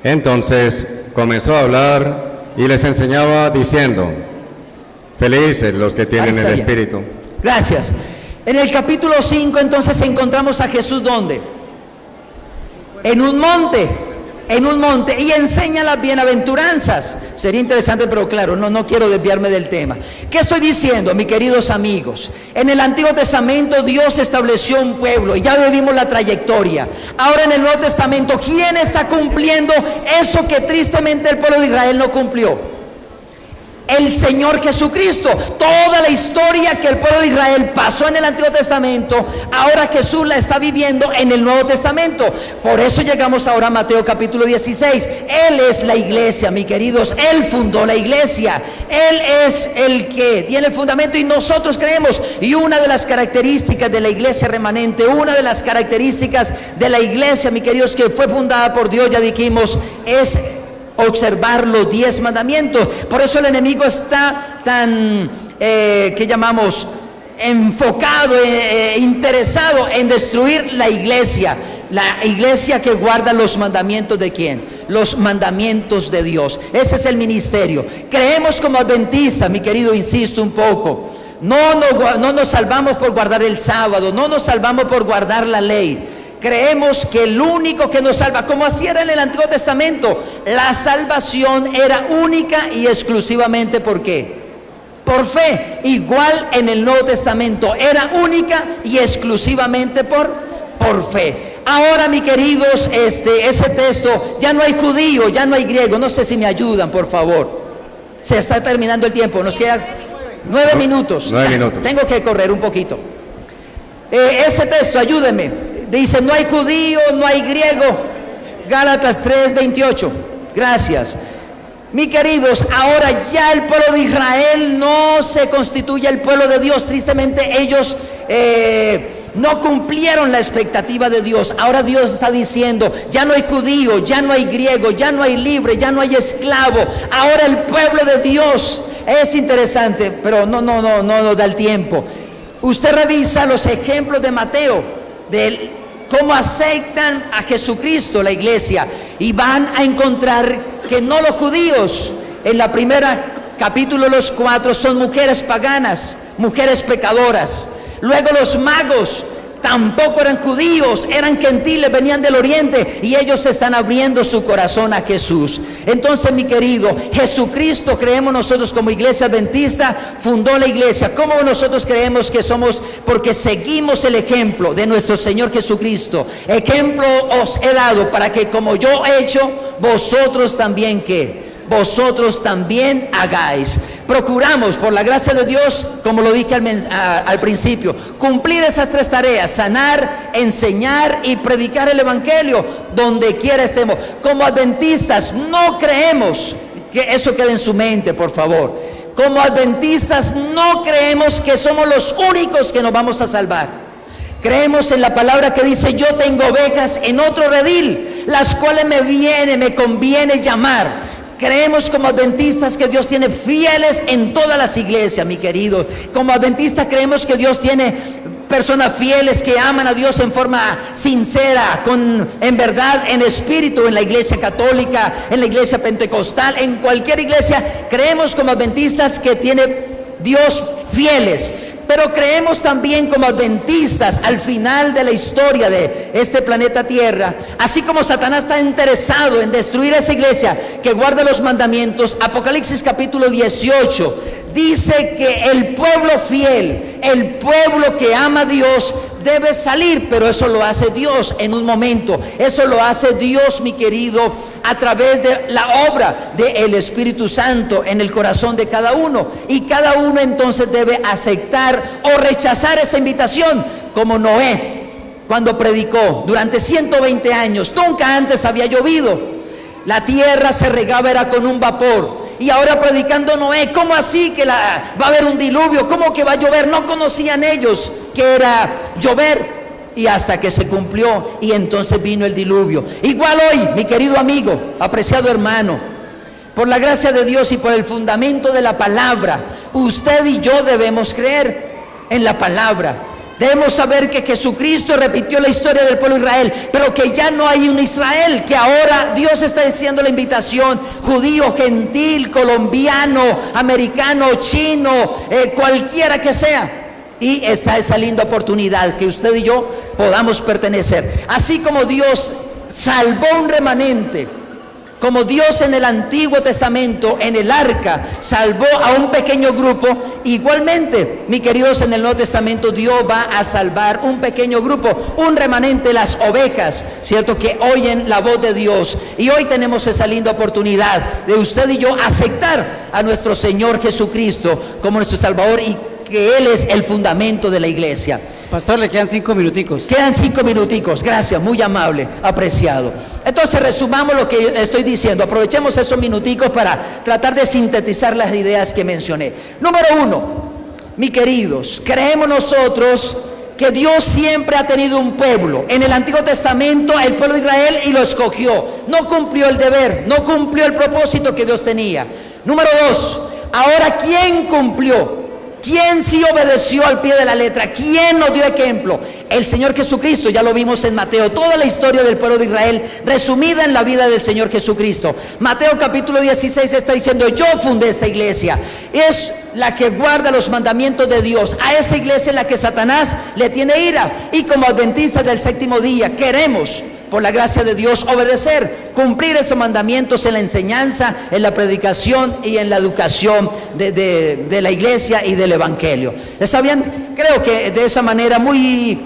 Entonces comenzó a hablar y les enseñaba diciendo: felices los que tienen el Espíritu. Gracias. En el capítulo 5 entonces encontramos a Jesús, ¿dónde? En un monte, y enseña las bienaventuranzas. Sería interesante, pero claro, no quiero desviarme del tema. ¿Qué estoy diciendo, mis queridos amigos? En el Antiguo Testamento Dios estableció un pueblo y ya vivimos la trayectoria. Ahora en el Nuevo Testamento, ¿quién está cumpliendo eso que tristemente el pueblo de Israel no cumplió? El Señor Jesucristo. Toda la historia que el pueblo de Israel pasó en el Antiguo Testamento, ahora Jesús la está viviendo en el Nuevo Testamento. Por eso llegamos ahora a Mateo capítulo 16. Él es la iglesia, mis queridos. Él fundó la iglesia. Él es el que tiene el fundamento y nosotros creemos. Y una de las características de la iglesia remanente, una de las características de la iglesia, mis queridos, que fue fundada por Dios, ya dijimos, es observar los 10 mandamientos. Por eso el enemigo está tan, ¿qué llamamos? Enfocado, interesado en destruir la iglesia que guarda los mandamientos ¿de quién? Los mandamientos de Dios. Ese es el ministerio. Creemos como adventistas, mi querido, insisto un poco, no nos salvamos por guardar el sábado, no nos salvamos por guardar la ley. Creemos que el único que nos salva, como así era en el Antiguo Testamento, la salvación era única y exclusivamente ¿por qué? Por fe. Igual en el Nuevo Testamento era única y exclusivamente por fe. Ahora, mis queridos, ese texto, ya no hay judío, ya no hay griego. No sé si me ayudan, por favor. Se está terminando el tiempo, nos quedan 9 minutos. 9 minutos. Tengo que correr un poquito. Ese texto, ayúdenme. Dice, no hay judío, no hay griego. Gálatas 3:28. Gracias. Mis queridos, ahora ya el pueblo de Israel no se constituye el pueblo de Dios. Tristemente ellos no cumplieron la expectativa de Dios. Ahora Dios está diciendo, ya no hay judío, ya no hay griego, ya no hay libre, ya no hay esclavo. Ahora el pueblo de Dios. Es interesante, pero no nos da el tiempo. Usted revisa los ejemplos de Mateo, de cómo aceptan a Jesucristo la iglesia, y van a encontrar que no los judíos, en la primera capítulo los 4 son mujeres paganas, mujeres pecadoras. Luego los magos tampoco eran judíos, eran gentiles, venían del oriente, y ellos están abriendo su corazón a Jesús. Entonces, mi querido, Jesucristo, creemos nosotros como iglesia adventista, fundó la iglesia. ¿Cómo nosotros creemos que somos? Porque seguimos el ejemplo de nuestro Señor Jesucristo. Ejemplo os he dado para que como yo he hecho, vosotros también, ¿qué? Vosotros también hagáis. procuramos, por la gracia de Dios, como lo dije al principio, cumplir esas 3 tareas: sanar, enseñar y predicar el evangelio donde quiera estemos. Como adventistas no creemos, que eso quede en su mente, por favor. Como adventistas no creemos que somos los únicos que nos vamos a salvar. Creemos en la palabra que dice: yo tengo ovejas en otro redil, las cuales me conviene llamar. Creemos como adventistas que Dios tiene fieles en todas las iglesias, mi querido. Como adventistas creemos que Dios tiene personas fieles que aman a Dios en forma sincera, en verdad, en espíritu, en la iglesia católica, en la iglesia pentecostal, en cualquier iglesia. Creemos como adventistas que tiene Dios fieles. Pero creemos también como adventistas, al final de la historia de este planeta Tierra, así como Satanás está interesado en destruir esa iglesia que guarda los mandamientos, Apocalipsis capítulo 18 dice que el pueblo fiel, el pueblo que ama a Dios, debe salir, pero eso lo hace Dios en un momento. Eso lo hace Dios, mi querido, a través de la obra del Espíritu Santo en el corazón de cada uno. Y cada uno entonces debe aceptar o rechazar esa invitación, como Noé cuando predicó durante 120 años. Nunca antes había llovido, la tierra se regaba era con un vapor. Y ahora predicando Noé, ¿cómo así que va a haber un diluvio? ¿Cómo que va a llover? No conocían ellos que era llover, y hasta que se cumplió, y entonces vino el diluvio. Igual hoy, mi querido amigo, apreciado hermano, por la gracia de Dios y por el fundamento de la palabra, usted y yo debemos creer en la palabra. Debemos saber que Jesucristo repitió la historia del pueblo de Israel, pero que ya no hay un Israel, que ahora Dios está diciendo la invitación: judío, gentil, colombiano, americano, chino, cualquiera que sea. Y está esa linda oportunidad que usted y yo podamos pertenecer. Así como Dios salvó un remanente, como Dios en el Antiguo Testamento, en el arca, salvó a un pequeño grupo, igualmente, mis queridos, en el Nuevo Testamento Dios va a salvar un pequeño grupo, un remanente, las ovejas, ¿cierto?, que oyen la voz de Dios. Y hoy tenemos esa linda oportunidad de usted y yo aceptar a nuestro Señor Jesucristo como nuestro Salvador, y que Él es el fundamento de la iglesia. Pastor, le quedan 5 minuticos. Quedan 5 minuticos, gracias, muy amable, apreciado. Entonces resumamos lo que estoy diciendo, aprovechemos esos minuticos para tratar de sintetizar las ideas que mencioné. Número 1, mis queridos, creemos nosotros que Dios siempre ha tenido un pueblo. En el Antiguo Testamento el pueblo de Israel, y lo escogió. No cumplió el deber, no cumplió el propósito que Dios tenía. Número 2, ahora ¿quién cumplió? ¿Quién sí obedeció al pie de la letra? ¿Quién nos dio ejemplo? El Señor Jesucristo. Ya lo vimos en Mateo, toda la historia del pueblo de Israel resumida en la vida del Señor Jesucristo. Mateo capítulo 16 está diciendo: yo fundé esta iglesia, es la que guarda los mandamientos de Dios. A esa iglesia en la que Satanás le tiene ira, y como adventistas del séptimo día queremos, por la gracia de Dios, obedecer, cumplir esos mandamientos en la enseñanza, en la predicación y en la educación de la iglesia y del evangelio. ¿Está bien? Creo que de esa manera muy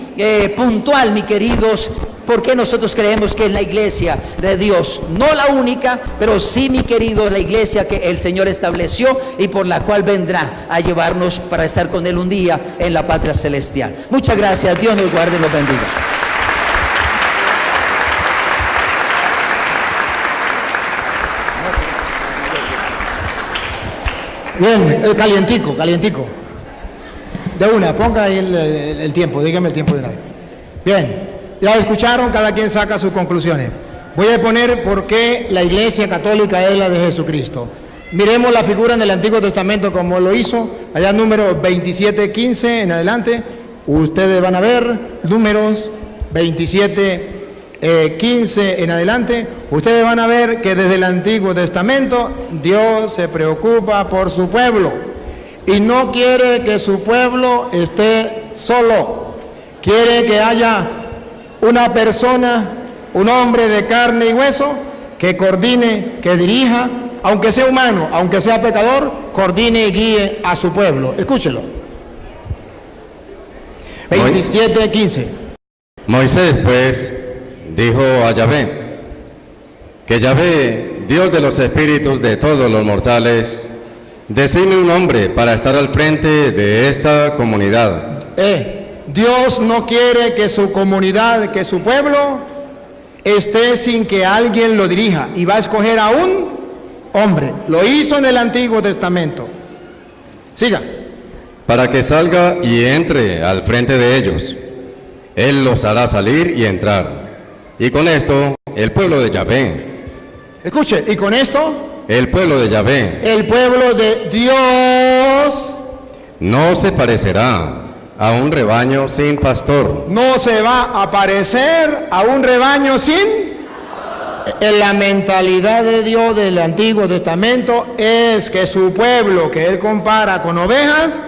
puntual, mis queridos, porque nosotros creemos que es la iglesia de Dios, no la única, pero sí, mi querido, la iglesia que el Señor estableció y por la cual vendrá a llevarnos para estar con Él un día en la patria celestial. Muchas gracias, Dios nos guarde y nos bendiga. Bien, calientico. De una, ponga ahí el tiempo, dígame el tiempo de una vez. Bien, ya escucharon, cada quien saca sus conclusiones. Voy a poner por qué la iglesia católica es la de Jesucristo. Miremos la figura en el Antiguo Testamento como lo hizo, allá número 27:15 en adelante. Ustedes van a ver números 27:15 en adelante. Ustedes van a ver que desde el Antiguo Testamento Dios se preocupa por su pueblo y no quiere que su pueblo esté solo. Quiere que haya una persona, un hombre de carne y hueso, que coordine, que dirija, aunque sea humano, aunque sea pecador, coordine y guíe a su pueblo. Escúchelo. 27:15. Moisés pues dijo a Yahvé, que Yahvé, Dios de los espíritus de todos los mortales, designe un hombre para estar al frente de esta comunidad. Dios no quiere que su comunidad, que su pueblo esté sin que alguien lo dirija, y va a escoger a un hombre. Lo hizo en el Antiguo Testamento. Siga. Para que salga y entre al frente de ellos. Él los hará salir y entrar. Y con esto, el pueblo de Yahvé. Escuche, y con esto, el pueblo de Yahvé, el pueblo de Dios, no se parecerá a un rebaño sin pastor. No se va a parecer a un rebaño sin... En la mentalidad de Dios del Antiguo Testamento es que su pueblo, que Él compara con ovejas,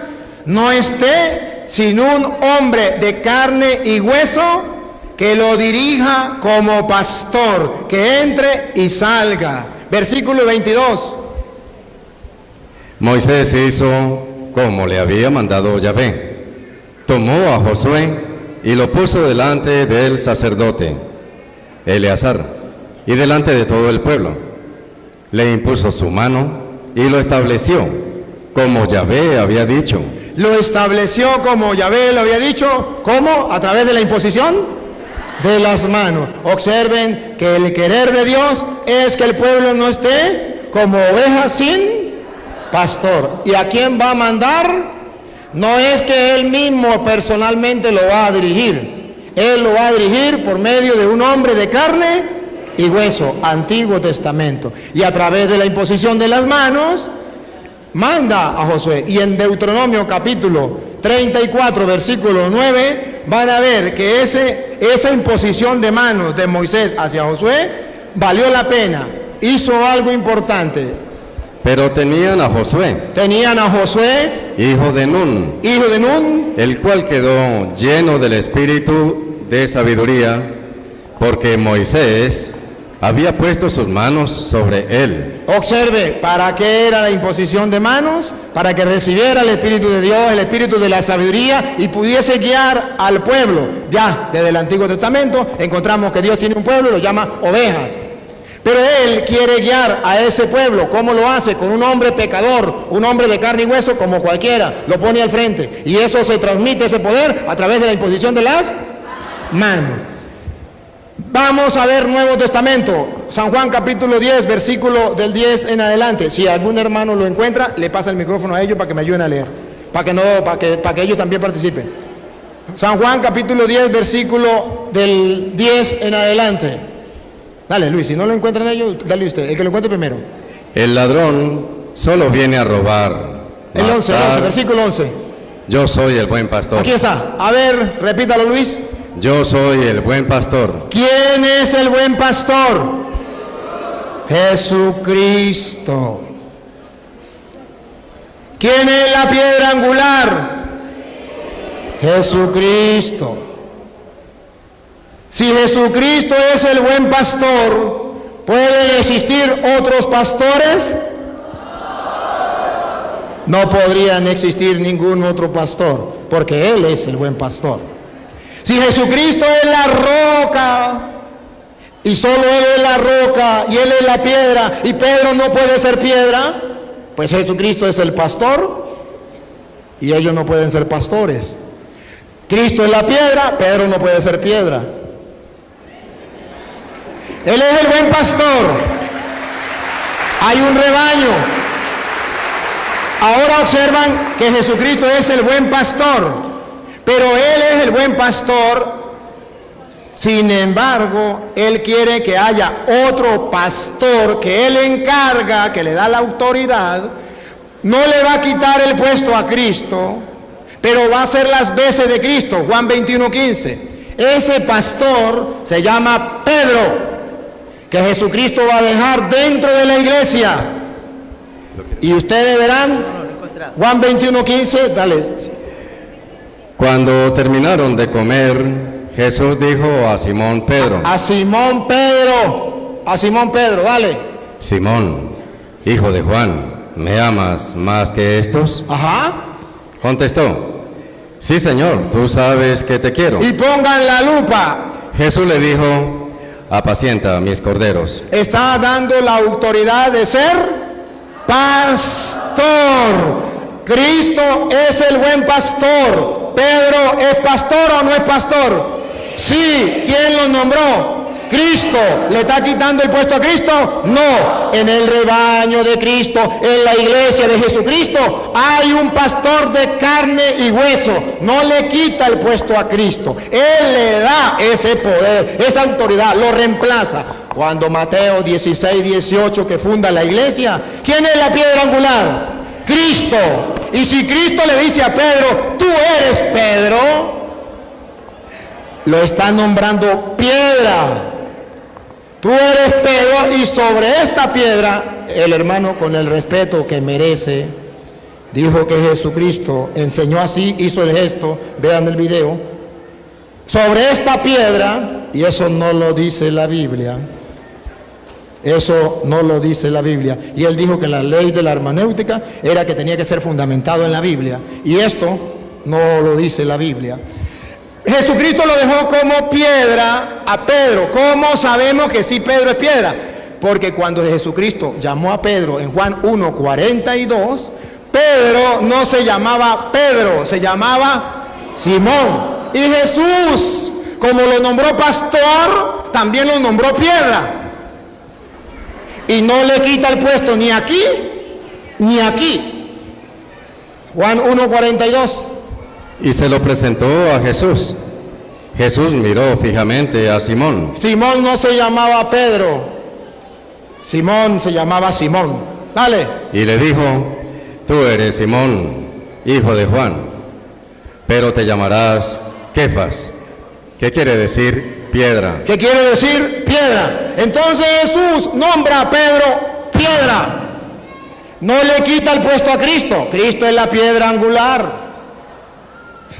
no esté sin un hombre de carne y hueso que lo dirija como pastor, que entre y salga. Versículo 22. Moisés hizo como le había mandado Yahvé. Tomó a Josué y lo puso delante del sacerdote Eleazar y delante de todo el pueblo. Le impuso su mano y lo estableció como Yahvé había dicho. Lo estableció como Yahvé lo había dicho. ¿Cómo? A través de la imposición de las manos. Observen que el querer de Dios es que el pueblo no esté como ovejas sin pastor. ¿Y a quién va a mandar? No es que Él mismo personalmente lo va a dirigir. Él lo va a dirigir por medio de un hombre de carne y hueso, Antiguo Testamento. Y a través de la imposición de las manos, manda a Josué. Y en Deuteronomio capítulo 34, versículo 9, van a ver que esa imposición de manos de Moisés hacia Josué valió la pena. Hizo algo importante. Pero tenían a Josué. Tenían a Josué, hijo de Nun, el cual quedó lleno del espíritu de sabiduría, porque Moisés había puesto sus manos sobre él. Observe, ¿para qué era la imposición de manos? Para que recibiera el Espíritu de Dios, el Espíritu de la sabiduría, y pudiese guiar al pueblo. Ya desde el Antiguo Testamento encontramos que Dios tiene un pueblo y lo llama ovejas. Pero Él quiere guiar a ese pueblo. ¿Cómo lo hace? Con un hombre pecador, un hombre de carne y hueso como cualquiera. Lo pone al frente. Y eso se transmite, ese poder, a través de la imposición de las manos. Vamos a ver Nuevo Testamento, San Juan capítulo 10, versículo del 10 en adelante. Si algún hermano lo encuentra, le pasa el micrófono a ellos para que me ayuden a leer, para que ellos también participen. San Juan capítulo 10, versículo del 10 en adelante. Dale, Luis, si no lo encuentran ellos, dale usted, el que lo encuentre primero. El ladrón solo viene a robar. El 11, versículo 11. Yo soy el buen pastor. Aquí está. A ver, repítalo, Luis. Yo soy el buen pastor. ¿Quién es el buen pastor? Jesucristo. ¿Quién es la piedra angular? Jesucristo. Si Jesucristo es el buen pastor, ¿pueden existir otros pastores? No podrían existir ningún otro pastor, porque Él es el buen pastor. Si Jesucristo es la roca, y solo Él es la roca, y Él es la piedra, y Pedro no puede ser piedra, pues Jesucristo es el pastor, y ellos no pueden ser pastores. Cristo es la piedra, Pedro no puede ser piedra. Él es el buen pastor. Hay un rebaño. Ahora observan que Jesucristo es el buen pastor, pero Él es el buen pastor. Sin embargo, Él quiere que haya otro pastor que Él encarga, que le da la autoridad. No le va a quitar el puesto a Cristo, pero va a hacer las veces de Cristo. Juan 21:15. Ese pastor se llama Pedro, que Jesucristo va a dejar dentro de la iglesia. Y ustedes verán, Juan 21:15, dale. Cuando terminaron de comer, Jesús dijo a Simón Pedro. A Simón Pedro, dale. Simón, hijo de Juan, ¿me amas más que estos? Ajá. Contestó, sí, Señor, tú sabes que te quiero. Y pongan la lupa. Jesús le dijo, apacienta mis corderos. Está dando la autoridad de ser pastor. Cristo es el buen pastor. ¿Pedro es pastor o no es pastor? Sí. ¿Quién lo nombró? Cristo. ¿Le está quitando el puesto a Cristo? No. En el rebaño de Cristo, en la iglesia de Jesucristo, hay un pastor de carne y hueso. No le quita el puesto a Cristo. Él le da ese poder, esa autoridad, lo reemplaza. Cuando Mateo 16, 18, que funda la iglesia, ¿quién es la piedra angular? Cristo. Y si Cristo le dice a Pedro, tú eres Pedro, lo está nombrando piedra. Tú eres Pedro, y sobre esta piedra, el hermano, con el respeto que merece, dijo que Jesucristo enseñó así, hizo el gesto, vean el video, sobre esta piedra, y eso no lo dice la Biblia, eso no lo dice la Biblia, y él dijo que la ley de la hermenéutica era que tenía que ser fundamentado en la Biblia, y esto no lo dice la Biblia. Jesucristo lo dejó como piedra a Pedro. ¿Cómo sabemos que sí Pedro es piedra? Porque cuando Jesucristo llamó a Pedro en Juan 1:42, Pedro no se llamaba Pedro, se llamaba Simón. Y Jesús, como lo nombró pastor, también lo nombró piedra. Y no le quita el puesto ni aquí, ni aquí. Juan 1:42. Y se lo presentó a Jesús. Jesús miró fijamente a Simón. Simón no se llamaba Pedro. Simón se llamaba Simón. Dale. Y le dijo, tú eres Simón, hijo de Juan, pero te llamarás Kefas. ¿Qué quiere decir piedra? ¿Qué quiere decir piedra? Entonces Jesús nombra a Pedro piedra. No le quita el puesto a Cristo. Cristo es la piedra angular.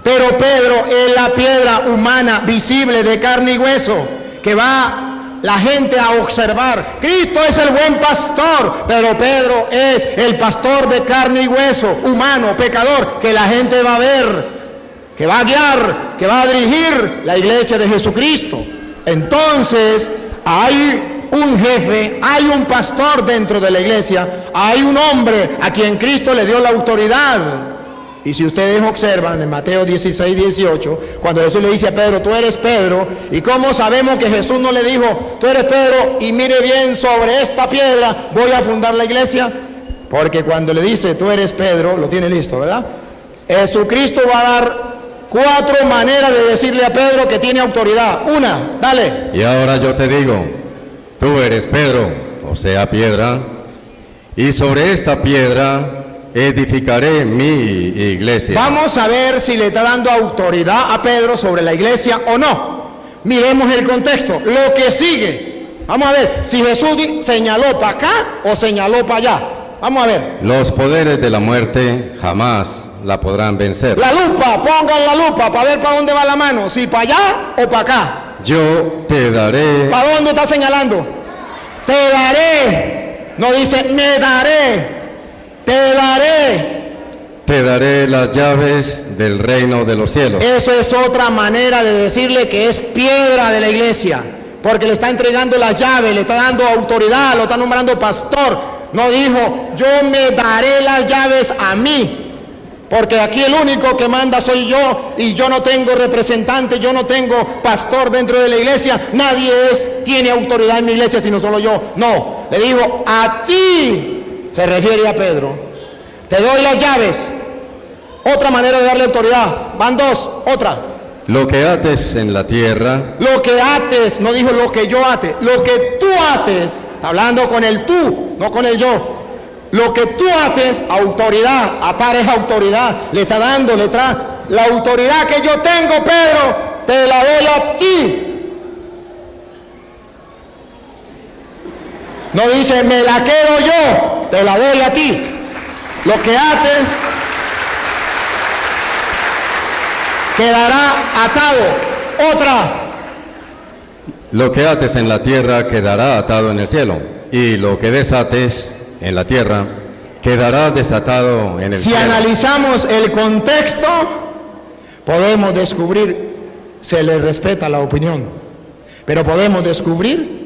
Pero Pedro es la piedra humana, visible, de carne y hueso, que va la gente a observar. Cristo es el buen pastor, pero Pedro es el pastor de carne y hueso, humano, pecador, que la gente va a ver, que va a guiar, que va a dirigir la iglesia de Jesucristo. Entonces, hay un jefe, hay un pastor dentro de la iglesia, hay un hombre a quien Cristo le dio la autoridad. Y si ustedes observan en Mateo 16, 18, cuando Jesús le dice a Pedro, tú eres Pedro, ¿y cómo sabemos que Jesús no le dijo, tú eres Pedro, y mire bien, sobre esta piedra voy a fundar la iglesia? Porque cuando le dice, tú eres Pedro, lo tiene listo, ¿verdad? Jesucristo va a dar 4 maneras de decirle a Pedro que tiene autoridad. Una, dale. Y ahora yo te digo, tú eres Pedro, o sea, piedra, y sobre esta piedra edificaré mi iglesia. Vamos a ver si le está dando autoridad a Pedro sobre la iglesia o no. Miremos el contexto, lo que sigue. Vamos a ver si Jesús señaló para acá o señaló para allá. Vamos a ver. Los poderes de la muerte jamás la podrán vencer. La lupa, pongan la lupa para ver para dónde va la mano, si para allá o para acá. Yo te daré. ¿Para dónde está señalando? Te daré. No dice me daré. Te daré. Te daré las llaves del reino de los cielos. Eso es otra manera de decirle que es piedra de la iglesia, porque le está entregando las llaves, le está dando autoridad, lo está nombrando pastor. No dijo, yo me daré las llaves a mí, porque aquí el único que manda soy yo, y yo no tengo representante, yo no tengo pastor dentro de la iglesia, nadie tiene autoridad en mi iglesia sino solo yo. No, le dijo, a ti. Se refiere a Pedro. Te doy las llaves. Otra manera de darle autoridad. Van 2. Otra. Lo que ates en la tierra. Lo que ates. No dijo lo que yo ate. Lo que tú ates. Está hablando con el tú, no con el yo. Lo que tú ates, autoridad. Atar es autoridad. Le está dando, le trae la autoridad que yo tengo, Pedro. Te la doy a ti. No dice, me la quedo yo, te la doy a ti. Lo que ates quedará atado. Otra. Lo que ates en la tierra quedará atado en el cielo, y lo que desates en la tierra quedará desatado en el cielo. Si analizamos el contexto, podemos descubrir, se le respeta la opinión, pero podemos descubrir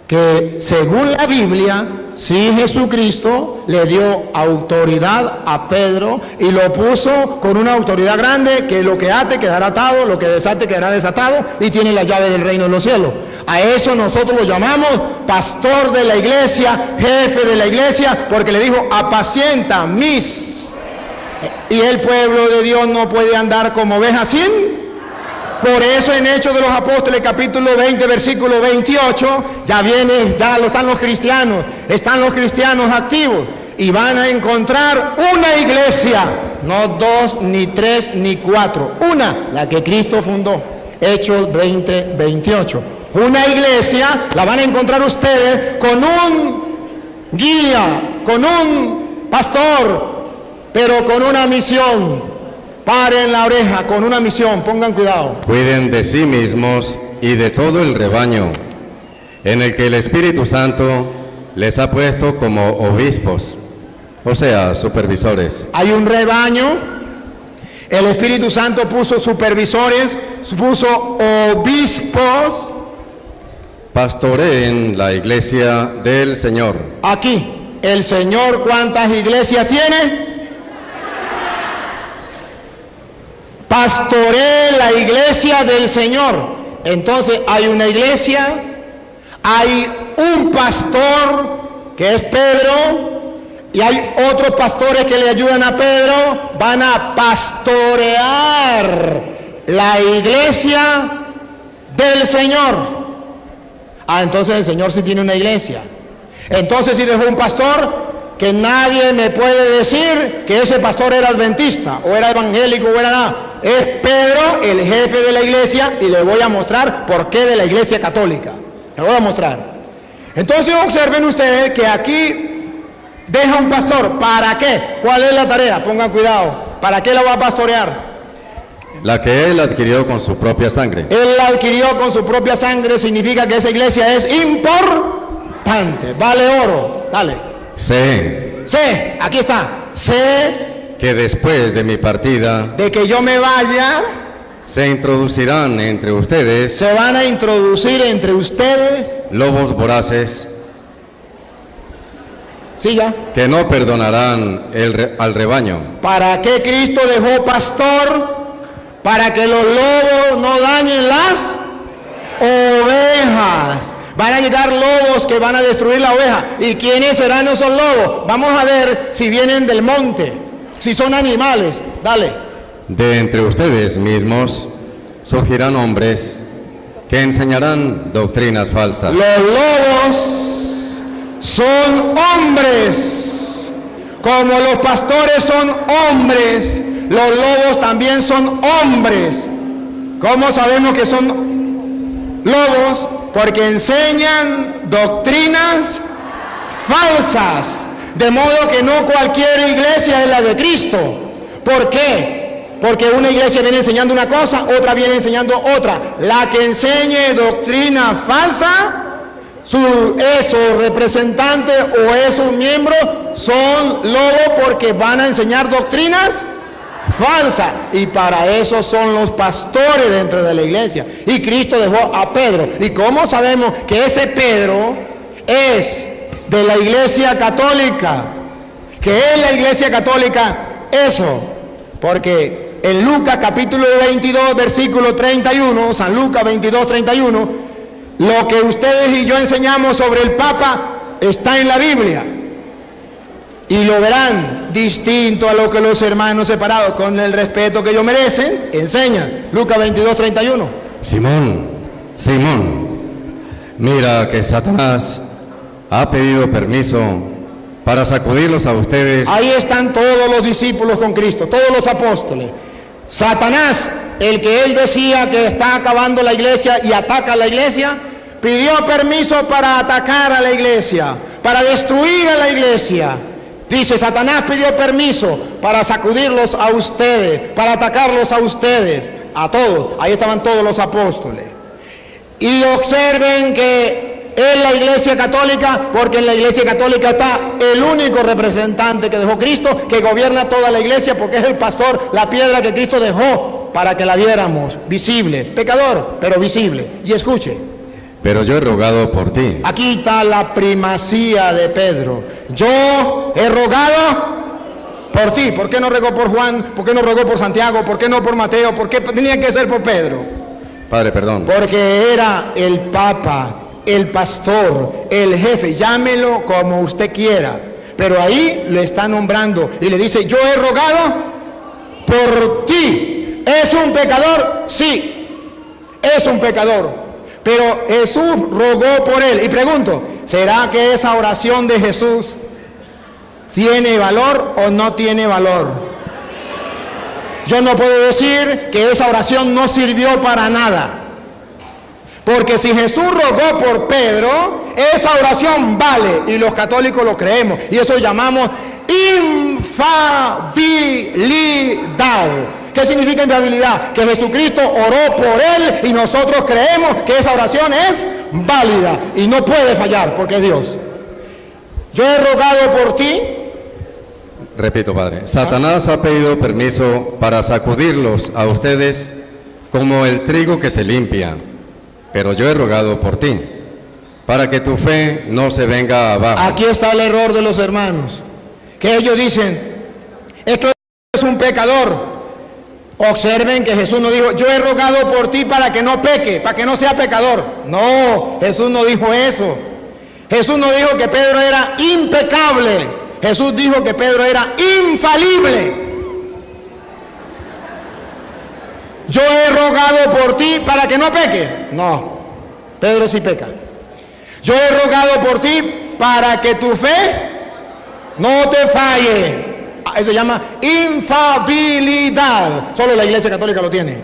que según la Biblia, Sí, Jesucristo le dio autoridad a Pedro y lo puso con una autoridad grande, que lo que ate quedará atado, lo que desate quedará desatado, y tiene la llave del reino de los cielos. A eso nosotros lo llamamos pastor de la iglesia, jefe de la iglesia, porque le dijo: apacienta mis. Y el pueblo de Dios no puede andar como ovejas sin. Por eso en Hechos de los Apóstoles, capítulo 20, versículo 28, están los cristianos activos, y van a encontrar una iglesia, no 2, ni 3, ni 4, una, la que Cristo fundó. Hechos 20, 28. Una iglesia la van a encontrar ustedes con un guía, con un pastor, pero con una misión. Paren la oreja, con una misión, pongan cuidado. Cuiden de sí mismos y de todo el rebaño, en el que el Espíritu Santo les ha puesto como obispos, o sea, supervisores. Hay un rebaño, el Espíritu Santo puso supervisores, puso obispos. Pastoreen la iglesia del Señor. Aquí, el Señor, ¿cuántas iglesias tiene? Pastoree la iglesia del Señor. Entonces hay una iglesia, hay un pastor que es Pedro, y hay otros pastores que le ayudan a Pedro. Van a pastorear la iglesia del Señor. Entonces el Señor sí tiene una iglesia. Entonces si dejó un pastor, que nadie me puede decir que ese pastor era adventista, o era evangélico, o era nada. Es Pedro, el jefe de la iglesia, y le voy a mostrar por qué de la iglesia católica. Le voy a mostrar. Entonces observen ustedes que aquí deja un pastor. ¿Para qué? ¿Cuál es la tarea? Pongan cuidado. ¿Para qué la va a pastorear? La que él adquirió con su propia sangre. Él la adquirió con su propia sangre, significa que esa iglesia es importante. Vale oro. Dale. Sé, aquí está. Sé que después de mi partida, de que yo me vaya, se introducirán entre ustedes, se van a introducir entre ustedes, lobos voraces, sí, ya, que no perdonarán al rebaño. ¿Para qué Cristo dejó pastor? Para que los lobos no dañen las ovejas. Van a llegar lobos que van a destruir la oveja. ¿Y quiénes serán esos lobos? Vamos a ver si vienen del monte, si son animales. Dale. De entre ustedes mismos surgirán hombres que enseñarán doctrinas falsas. Los lobos son hombres. Como los pastores son hombres, los lobos también son hombres. ¿Cómo sabemos que son lobos? Porque enseñan doctrinas falsas. De modo que no cualquier iglesia es la de Cristo. ¿Por qué? Porque una iglesia viene enseñando una cosa, otra viene enseñando otra. La que enseñe doctrina falsa, esos representantes o esos miembros son lobos, porque van a enseñar doctrinas falsa, y para eso son los pastores dentro de la iglesia. Y Cristo dejó a Pedro. ¿Y cómo sabemos que ese Pedro es de la iglesia católica? Que es la iglesia católica, eso, porque en Lucas capítulo 22 versículo 31, San Lucas 22, 31, lo que ustedes y yo enseñamos sobre el Papa está en la Biblia. Y lo verán distinto a lo que los hermanos separados, con el respeto que ellos merecen, enseñan. Lucas 22, 31. Simón, mira que Satanás ha pedido permiso para sacudirlos a ustedes. Ahí están todos los discípulos con Cristo, todos los apóstoles. Satanás, el que él decía que está acabando la iglesia y ataca a la iglesia, pidió permiso para atacar a la iglesia, para destruir a la iglesia. Dice, Satanás pidió permiso para sacudirlos a ustedes, para atacarlos a ustedes, a todos. Ahí estaban todos los apóstoles. Y observen que es la iglesia católica, porque en la iglesia católica está el único representante que dejó Cristo, que gobierna toda la iglesia, porque es el pastor, la piedra que Cristo dejó para que la viéramos visible, pecador, pero visible. Y escuche. pero yo he rogado por ti. Aquí está la primacía de Pedro. Yo he rogado por ti. ¿Por qué no rogó por Juan? ¿Por qué no rogó por Santiago? ¿Por qué no por Mateo? ¿Por qué tenía que ser por Pedro? Padre, perdón. Porque era el Papa, el pastor, el jefe, llámelo como usted quiera. Pero ahí le está nombrando y le dice, yo he rogado por ti. ¿Es un pecador? Sí, es un pecador. Pero Jesús rogó por él. Y pregunto, ¿será que esa oración de Jesús tiene valor o no tiene valor? Yo no puedo decir que esa oración no sirvió para nada. Porque si Jesús rogó por Pedro, esa oración vale y los católicos lo creemos. Y eso llamamos infalibilidad. ¿Qué significa infalibilidad? Que Jesucristo oró por él y nosotros creemos que esa oración es válida y no puede fallar porque es Dios. Yo he rogado por ti. Repito, Padre. Satanás ha pedido permiso para sacudirlos a ustedes como el trigo que se limpia. Pero yo he rogado por ti, para que tu fe no se venga abajo. Aquí está el error de los hermanos, que ellos dicen, es que es un pecador. Observen que Jesús no dijo, yo he rogado por ti para que no peque, para que no sea pecador. No, Jesús no dijo eso. Jesús no dijo que Pedro era impecable. Jesús dijo que Pedro era infalible. Yo he rogado por ti para que no peque. No, Pedro sí peca. Yo he rogado por ti para que tu fe no te falle. Eso se llama infalibilidad. Solo la Iglesia Católica lo tiene.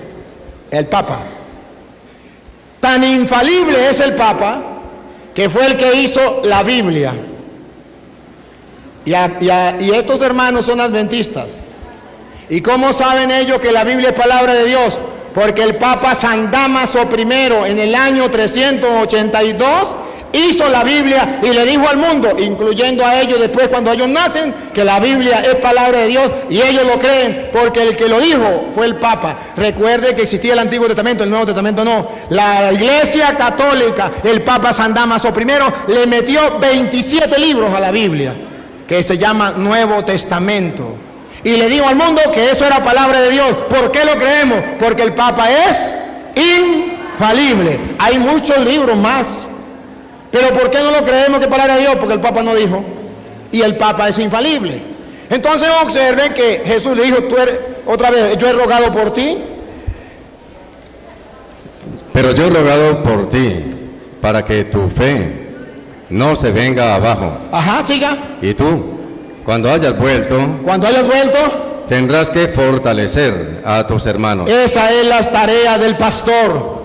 El Papa. Tan infalible es el Papa que fue el que hizo la Biblia. Y estos hermanos son adventistas. ¿Y cómo saben ellos que la Biblia es palabra de Dios? Porque el Papa San Dámaso I en el año 382 hizo la Biblia y le dijo al mundo, incluyendo a ellos después cuando ellos nacen, que la Biblia es palabra de Dios y ellos lo creen porque el que lo dijo fue el Papa. Recuerde que existía el Antiguo Testamento, el Nuevo Testamento no. La Iglesia Católica, el Papa San Dámaso I le metió 27 libros a la Biblia, que se llama Nuevo Testamento. Y le dijo al mundo que eso era palabra de Dios. ¿Por qué lo creemos? Porque el Papa es infalible. Hay muchos libros más. Pero ¿por qué no lo creemos que es palabra de Dios? Porque el Papa no dijo. Y el Papa es infalible. Entonces observen que Jesús le dijo, tú eres, otra vez, yo he rogado por ti. Pero yo he rogado por ti, para que tu fe no se venga abajo. Ajá, siga. Y tú, cuando hayas vuelto, tendrás que fortalecer a tus hermanos. Esa es la tarea del pastor.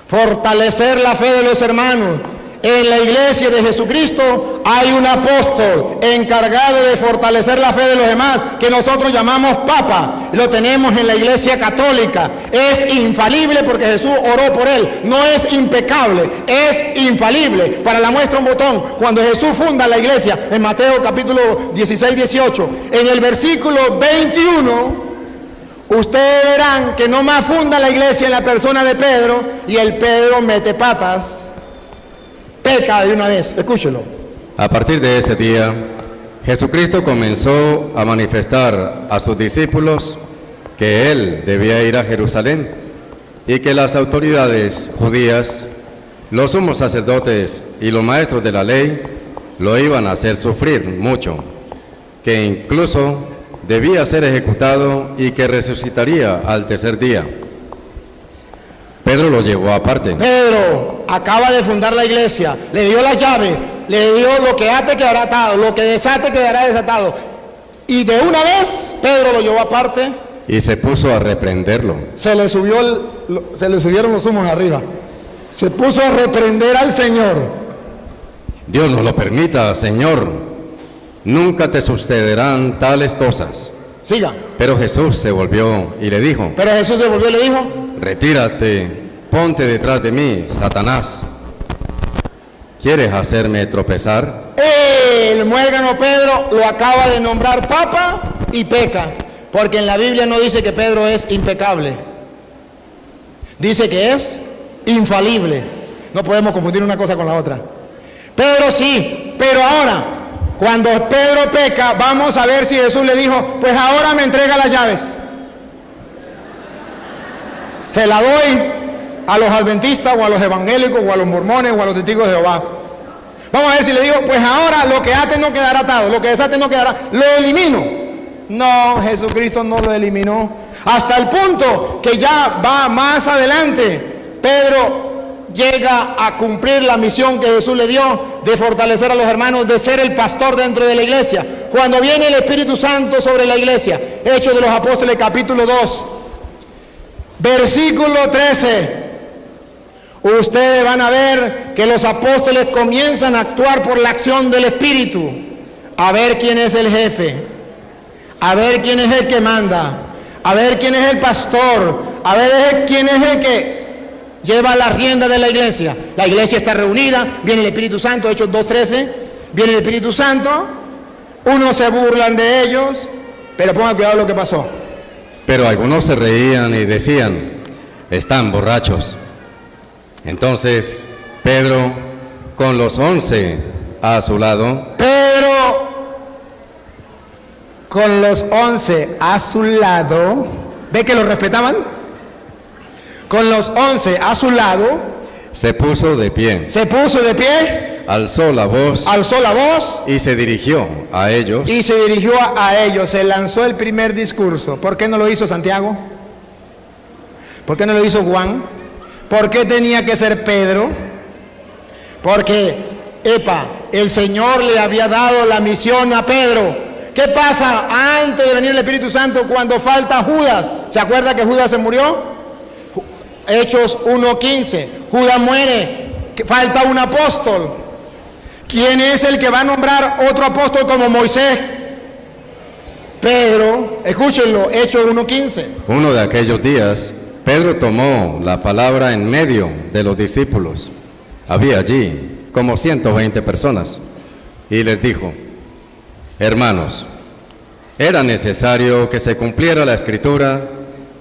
Fortalecer la fe de los hermanos. En la iglesia de Jesucristo hay un apóstol encargado de fortalecer la fe de los demás, que nosotros llamamos Papa. Lo tenemos en la iglesia católica. Es infalible porque Jesús oró por él. No es impecable, es infalible. Para la muestra un botón. Cuando Jesús funda la iglesia, en Mateo capítulo 16, 18, en el versículo 21, ustedes verán que no más funda la iglesia en la persona de Pedro, y el Pedro mete patas. Peca de una vez, escúchelo. A partir de ese día, Jesucristo comenzó a manifestar a sus discípulos que Él debía ir a Jerusalén y que las autoridades judías, los sumos sacerdotes y los maestros de la ley lo iban a hacer sufrir mucho, que incluso debía ser ejecutado y que resucitaría al tercer día. Pedro lo llevó aparte. Pedro acaba de fundar la iglesia, le dio las llaves, le dio lo que ate quedará atado, lo que desate quedará desatado. Y de una vez Pedro lo llevó aparte. Y se puso a reprenderlo. Se le subieron los humos arriba. Se puso a reprender al Señor. Dios no lo permita, Señor. Nunca te sucederán tales cosas. Siga. Pero Jesús se volvió y le dijo. Retírate, ponte detrás de mí, Satanás. ¿Quieres hacerme tropezar? El muérgano Pedro lo acaba de nombrar Papa y peca, porque en la Biblia no dice que Pedro es impecable, dice que es infalible. No podemos confundir una cosa con la otra. Pedro sí, pero ahora, cuando Pedro peca, vamos a ver si Jesús le dijo, pues ahora me entrega las llaves. Se la doy a los adventistas o a los evangélicos o a los mormones o a los testigos de Jehová. Vamos a ver si le digo, pues ahora lo que ate no quedará atado, lo que desate no quedará, lo elimino. No, Jesucristo no lo eliminó. Hasta el punto que ya va más adelante, Pedro llega a cumplir la misión que Jesús le dio de fortalecer a los hermanos, de ser el pastor dentro de la iglesia. Cuando viene el Espíritu Santo sobre la iglesia, Hechos de los Apóstoles capítulo 2, versículo 13, ustedes van a ver que los apóstoles comienzan a actuar por la acción del Espíritu, a ver quién es el jefe, a ver quién es el que manda, a ver quién es el pastor, a ver quién es el que lleva la rienda de la iglesia. La iglesia está reunida, viene el Espíritu Santo, Hechos 2:13, viene el Espíritu Santo, unos se burlan de ellos, pero pongan cuidado lo que pasó. Pero algunos se reían y decían, están borrachos. Entonces Pedro, con los 11 a su lado, con los 11 a su lado, ¿ve que lo respetaban? Con los 11 a su lado, se puso de pie, alzó la voz y se dirigió a ellos. Se lanzó el primer discurso. ¿Por qué no lo hizo Santiago? ¿Por qué no lo hizo Juan? ¿Por qué tenía que ser Pedro? Porque, el Señor le había dado la misión a Pedro. ¿Qué pasa antes de venir el Espíritu Santo cuando falta Judas? ¿Se acuerda que Judas se murió? Hechos 1:15, Judas muere, falta un apóstol. ¿Quién es el que va a nombrar otro apóstol como Moisés? Pedro. Escúchenlo, Hechos 1:15. Uno de aquellos días, Pedro tomó la palabra en medio de los discípulos. Había allí como 120 personas y les dijo, hermanos, era necesario que se cumpliera la Escritura,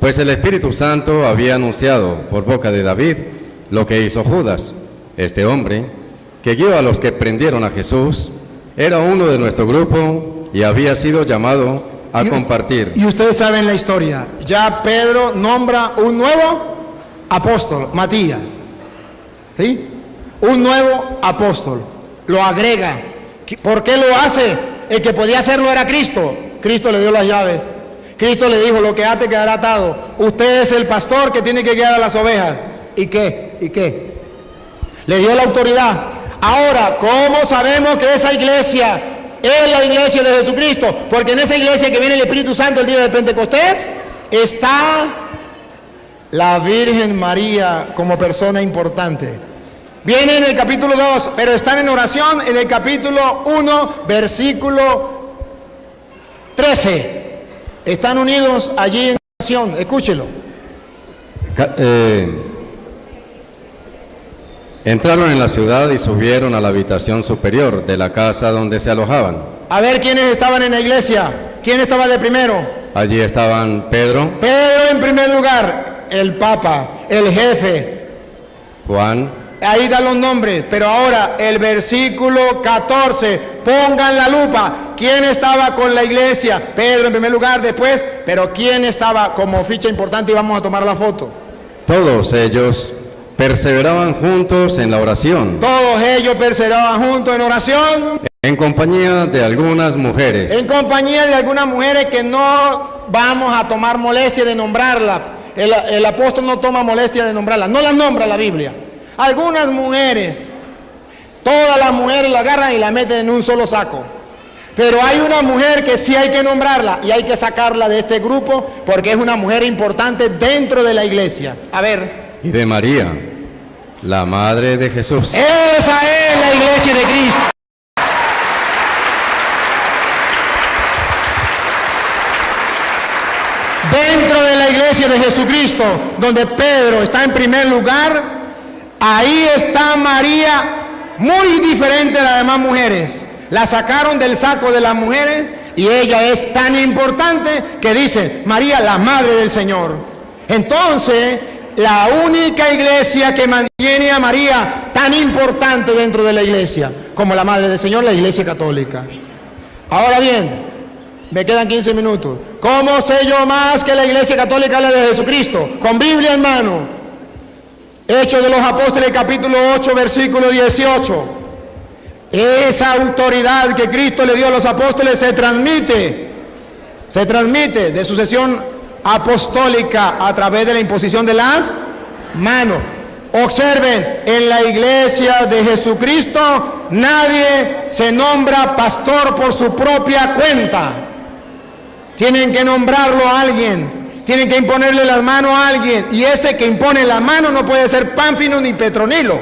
pues el Espíritu Santo había anunciado por boca de David lo que hizo Judas. Este hombre, que guió a los que prendieron a Jesús, era uno de nuestro grupo y había sido llamado a compartir. Y ustedes saben la historia. Ya Pedro nombra un nuevo apóstol, Matías. ¿Sí? Un nuevo apóstol. Lo agrega. ¿Por qué lo hace? El que podía hacerlo era Cristo. Cristo le dio las llaves. Cristo le dijo, lo que ate quedará atado. Usted es el pastor que tiene que guiar a las ovejas. ¿Y qué? Le dio la autoridad. Ahora, ¿cómo sabemos que esa iglesia es la iglesia de Jesucristo? Porque en esa iglesia que viene el Espíritu Santo el día del Pentecostés, está la Virgen María como persona importante. Viene en el capítulo 2, pero están en oración en el capítulo 1, versículo 13. Están unidos allí en oración, escúchelo. Entraron en la ciudad y subieron a la habitación superior de la casa donde se alojaban. A ver quiénes estaban en la iglesia. ¿Quién estaba de primero? Allí estaban Pedro. Pedro en primer lugar, el Papa, el jefe. Juan. Ahí dan los nombres, pero ahora el versículo 14, pongan la lupa. ¿Quién estaba con la iglesia? Pedro en primer lugar, después, pero ¿quién estaba como ficha importante? Y vamos a tomar la foto. Todos ellos perseveraban juntos en la oración. Todos ellos perseveraban juntos en oración. En compañía de algunas mujeres. En compañía de algunas mujeres que no vamos a tomar molestia de nombrarlas. El apóstol no toma molestia de nombrarlas, no las nombra la Biblia. Algunas mujeres, todas las mujeres la agarran y la meten en un solo saco. Pero hay una mujer que sí hay que nombrarla y hay que sacarla de este grupo porque es una mujer importante dentro de la iglesia. A ver. Y de María, la madre de Jesús. Esa es la iglesia de Cristo. Dentro de la iglesia de Jesucristo, donde Pedro está en primer lugar, ahí está María, muy diferente a las demás mujeres. La sacaron del saco de las mujeres y ella es tan importante que dice María, la madre del Señor. Entonces, la única iglesia que mantiene a María tan importante dentro de la iglesia, como la Madre del Señor, la Iglesia Católica. Ahora bien, me quedan 15 minutos. ¿Cómo sé yo más que la Iglesia Católica habla de Jesucristo? Con Biblia en mano. Hechos de los Apóstoles, capítulo 8, versículo 18. Esa autoridad que Cristo le dio a los apóstoles se transmite de sucesión apostólica a través de la imposición de las manos. Observen, en la iglesia de Jesucristo nadie se nombra pastor por su propia cuenta. Tienen que nombrarlo a alguien, tienen que imponerle las manos a alguien, y ese que impone las manos no puede ser Pánfilo ni Petronilo.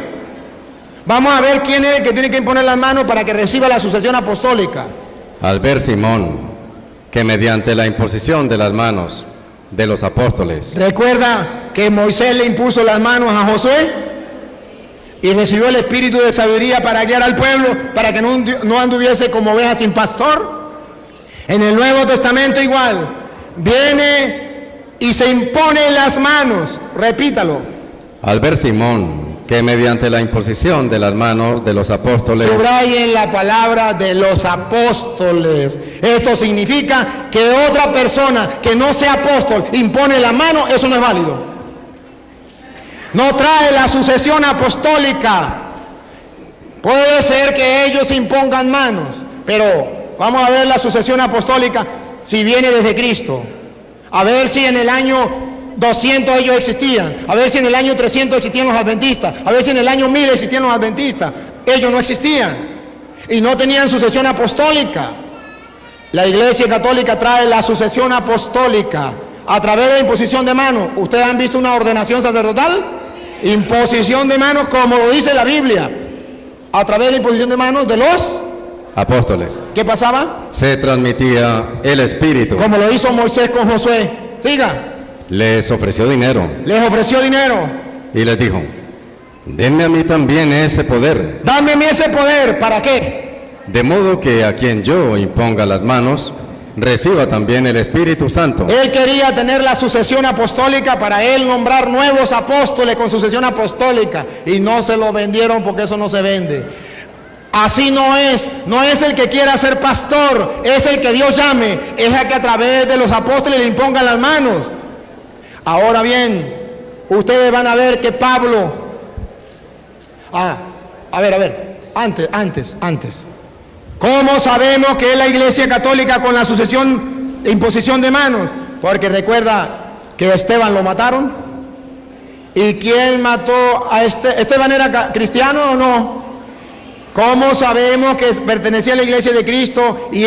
Vamos a ver quién es el que tiene que imponer las manos para que reciba la sucesión apostólica. Al ver Simón que mediante la imposición de las manos de los apóstoles. Recuerda que Moisés le impuso las manos a Josué y recibió el espíritu de sabiduría para guiar al pueblo, para que no anduviese como oveja sin pastor. En el Nuevo Testamento igual, viene y se impone las manos, repítalo. Al ver Simón que mediante la imposición de las manos de los apóstoles. Subrayen la palabra de los apóstoles. Esto significa que otra persona que no sea apóstol impone la mano, eso no es válido. No trae la sucesión apostólica. Puede ser que ellos impongan manos, pero vamos a ver la sucesión apostólica si viene desde Cristo. A ver si en el año 200 ellos existían, a ver si en el año 300 existían los adventistas, a ver si en el año 1000 existían los adventistas. Ellos no existían y no tenían sucesión apostólica. La Iglesia Católica trae la sucesión apostólica a través de la imposición de manos. ¿Ustedes han visto una ordenación sacerdotal? Imposición de manos, como lo dice la Biblia, a través de la imposición de manos de los apóstoles. ¿Qué pasaba? Se transmitía el Espíritu. Como lo hizo Moisés con Josué. Siga. Les ofreció dinero. Les ofreció dinero. Y les dijo, denme a mí también ese poder. Dame a mí ese poder, ¿para qué? De modo que a quien yo imponga las manos, reciba también el Espíritu Santo. Él quería tener la sucesión apostólica para él nombrar nuevos apóstoles con sucesión apostólica. Y no se lo vendieron porque eso no se vende. Así no es el que quiera ser pastor, es el que Dios llame, es el que a través de los apóstoles le impongan las manos. Ahora bien, ustedes van a ver que Pablo, antes. ¿Cómo sabemos que es la Iglesia Católica con la sucesión de imposición de manos? Porque recuerda que a Esteban lo mataron. ¿Y quién mató a Esteban? ¿Era cristiano o no? ¿Cómo sabemos que pertenecía a la Iglesia de Cristo y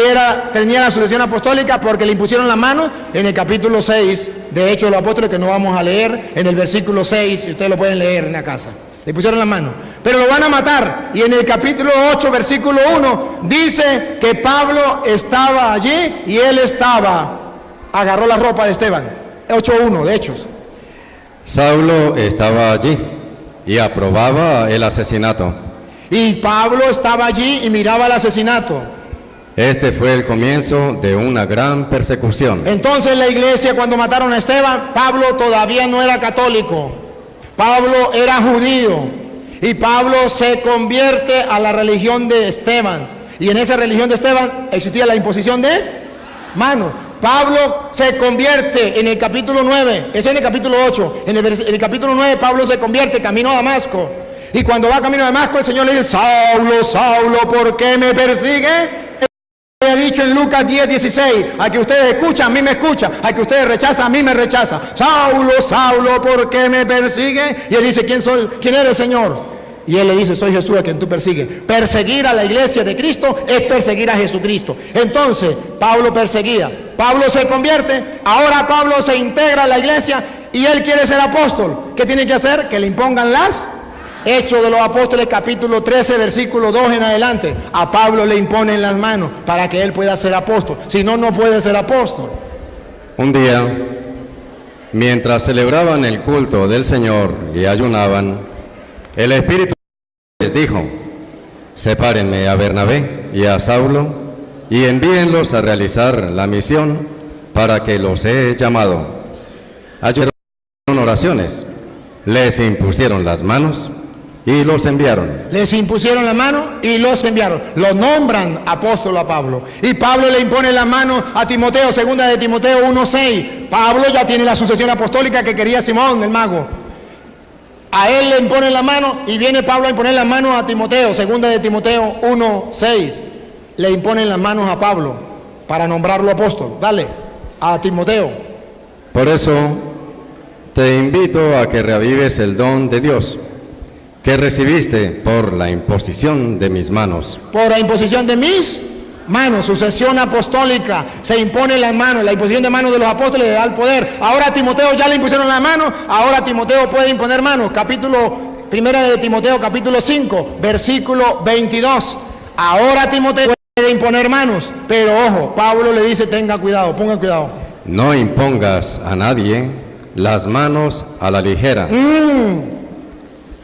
tenía la sucesión apostólica? Porque le impusieron las manos en el capítulo 6 de Hechos de los Apóstoles, que no vamos a leer, en el versículo 6, y ustedes lo pueden leer en la casa. Le pusieron las manos, pero lo van a matar. Y en el capítulo 8, versículo 1, dice que Pablo estaba allí y él agarró la ropa de Esteban. 8:1 de Hechos. Saulo estaba allí y aprobaba el asesinato. Y Pablo estaba allí y miraba el asesinato. Este fue el comienzo de una gran persecución. Entonces la iglesia, cuando mataron a Esteban, Pablo todavía no era católico. Pablo era judío. Y Pablo se convierte a la religión de Esteban. Y en esa religión de Esteban existía la imposición de manos. Pablo se convierte en el capítulo 9. Es en el capítulo 8. En el capítulo 9 Pablo se convierte camino a Damasco. Y cuando va camino a Damasco, el Señor le dice: Saulo, Saulo, ¿por qué me persigue? Él ha dicho en Lucas 10:16: al que ustedes escuchan, a mí me escucha; al que ustedes rechazan, a mí me rechaza. Saulo, Saulo, ¿por qué me persigue? Y él dice: ¿quién soy? ¿Quién eres, Señor? Y él le dice: soy Jesús a quien tú persigues. Perseguir a la iglesia de Cristo es perseguir a Jesucristo. Entonces, Pablo perseguía. Pablo se convierte. Ahora Pablo se integra a la iglesia y él quiere ser apóstol. ¿Qué tiene que hacer? Que le impongan las Hechos de los Apóstoles, capítulo 13, versículo 2 en adelante. A Pablo le imponen las manos para que él pueda ser apóstol. Si no, no puede ser apóstol. Un día, mientras celebraban el culto del Señor y ayunaban, el Espíritu les dijo: sepárenme a Bernabé y a Saulo y envíenlos a realizar la misión para que los he llamado. Ayunaron oraciones les impusieron las manos y los enviaron. Les impusieron la mano y los enviaron. Lo nombran apóstol a Pablo. Y Pablo le impone la mano a Timoteo, segunda de Timoteo 1:6. Pablo ya tiene la sucesión apostólica que quería Simón, el mago. A él le imponen la mano y viene Pablo a imponer la mano a Timoteo, segunda de Timoteo 1:6. Le imponen las manos a Pablo para nombrarlo apóstol. Dale, a Timoteo. Por eso te invito a que reavives el don de Dios que recibiste por la imposición de mis manos. Por la imposición de mis manos, sucesión apostólica, se impone las manos, la imposición de manos de los apóstoles le da el poder. Ahora a Timoteo ya le impusieron las manos, ahora Timoteo puede imponer manos. Primera de Timoteo, capítulo 5, versículo 22. Ahora Timoteo puede imponer manos, pero ojo, Pablo le dice, tenga cuidado, ponga cuidado. No impongas a nadie las manos a la ligera.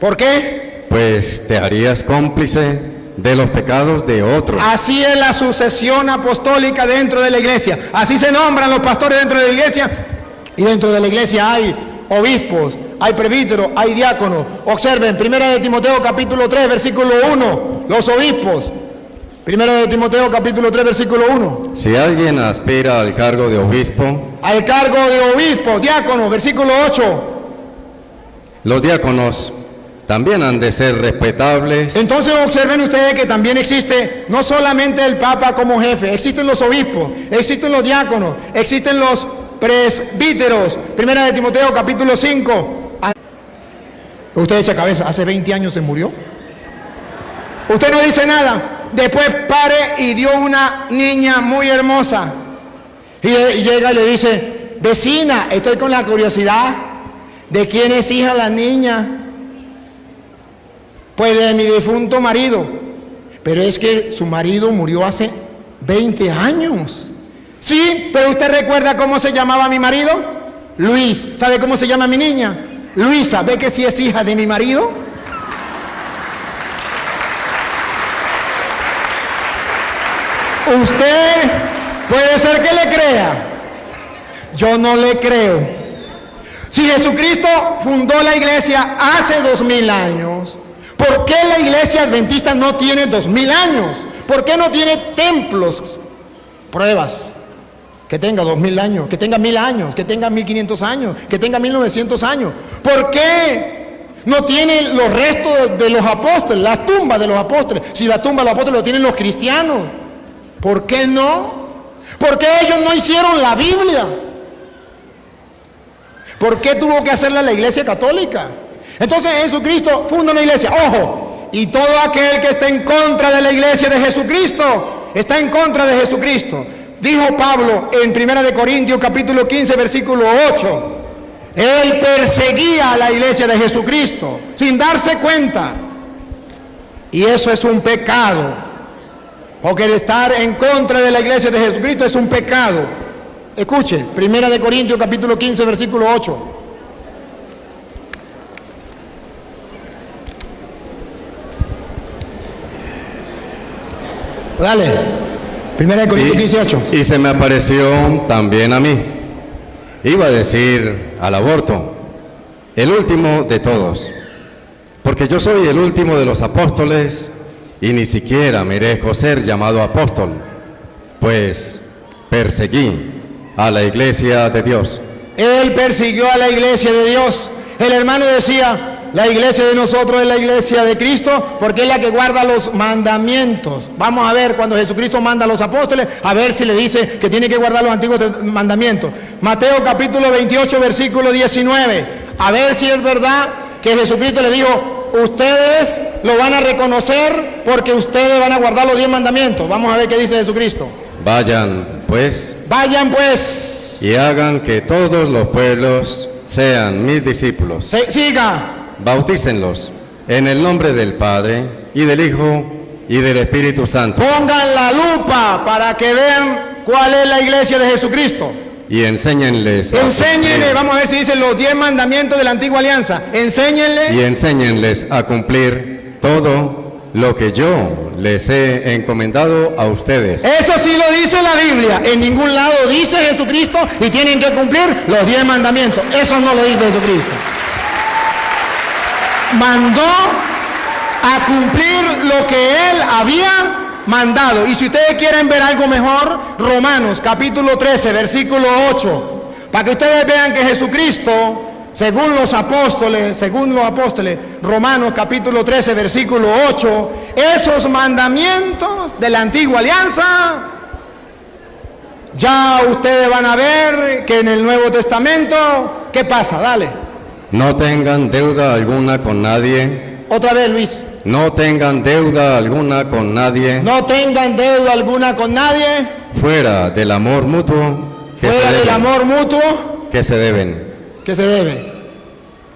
¿Por qué? Pues te harías cómplice de los pecados de otros. Así es la sucesión apostólica dentro de la iglesia. Así se nombran los pastores dentro de la iglesia. Y dentro de la iglesia hay obispos, hay presbíteros, hay diáconos. Observen, primera de Timoteo capítulo 3, versículo 1, los obispos. Primera de Timoteo capítulo 3, versículo 1. Si alguien aspira al cargo de obispo, al cargo de obispo, diácono, versículo 8. Los diáconos también han de ser respetables. Entonces observen ustedes que también existe no solamente el Papa como jefe, existen los obispos, existen los diáconos, existen los presbíteros. Primera de Timoteo capítulo 5. Usted echa cabeza, hace 20 años se murió. Usted no dice nada. Después pare y dio una niña muy hermosa. Y llega y le dice, vecina, estoy con la curiosidad de quién es hija la niña. Pues de mi difunto marido. Pero es que su marido murió hace 20 años. Sí, pero usted recuerda cómo se llamaba mi marido. Luis. ¿Sabe cómo se llama mi niña? Luisa. ¿Ve que sí es hija de mi marido? Usted puede ser que le crea. Yo no le creo. Si Jesucristo fundó la iglesia hace 2000 años, ¿por qué la iglesia adventista no tiene 2000 años? ¿Por qué no tiene templos? Pruebas. Que tenga 2000 años, que tenga 1000 años, que tenga 1500 años, que tenga 1900 años. ¿Por qué no tiene los restos de los apóstoles, las tumbas de los apóstoles? Si la tumba de los apóstoles lo tienen los cristianos. ¿Por qué no? ¿Por qué ellos no hicieron la Biblia? ¿Por qué tuvo que hacerla la iglesia católica? Entonces Jesucristo funda una iglesia. Ojo, y todo aquel que está en contra de la iglesia de Jesucristo, está en contra de Jesucristo. Dijo Pablo en 1 de Corintios capítulo 15 versículo 8. Él perseguía a la iglesia de Jesucristo sin darse cuenta. Y eso es un pecado. Porque el estar en contra de la iglesia de Jesucristo es un pecado. Escuche, 1 de Corintios capítulo 15 versículo 8. Dale. 1 de Corintios 15, 8. Y se me apareció también a mí. Iba a decir al aborto, el último de todos. Porque yo soy el último de los apóstoles y ni siquiera merezco ser llamado apóstol, pues perseguí a la iglesia de Dios. Él persiguió a la iglesia de Dios. El hermano decía, la iglesia de nosotros es la iglesia de Cristo, porque es la que guarda los mandamientos. Vamos a ver cuando Jesucristo manda a los apóstoles, a ver si le dice que tiene que guardar los antiguos mandamientos. Mateo capítulo 28, versículo 19. A ver si es verdad que Jesucristo le dijo, ustedes lo van a reconocer porque ustedes van a guardar los 10 mandamientos. Vamos a ver qué dice Jesucristo. Vayan pues y hagan que todos los pueblos sean mis discípulos. Siga. Bautícenlos en el nombre del Padre y del Hijo y del Espíritu Santo. Pongan la lupa para que vean cuál es la iglesia de Jesucristo. Y enséñenles. Vamos a ver si dicen los 10 mandamientos de la antigua alianza. Enséñenles a cumplir todo lo que yo les he encomendado a ustedes. Eso sí lo dice la Biblia. En ningún lado dice Jesucristo y tienen que cumplir los 10 mandamientos. Eso no lo dice Jesucristo. mandó a cumplir lo que Él había mandado. Y si ustedes quieren ver algo mejor, Romanos capítulo 13, versículo 8, para que ustedes vean que Jesucristo, según los apóstoles, Romanos capítulo 13, versículo 8, esos mandamientos de la antigua alianza, ya ustedes van a ver que en el Nuevo Testamento, ¿qué pasa? Dale. No tengan deuda alguna con nadie. Otra vez, Luis. No tengan deuda alguna con nadie. No tengan deuda alguna con nadie. Fuera del amor mutuo que Fuera se del deben. amor mutuo Que se deben. que se debe.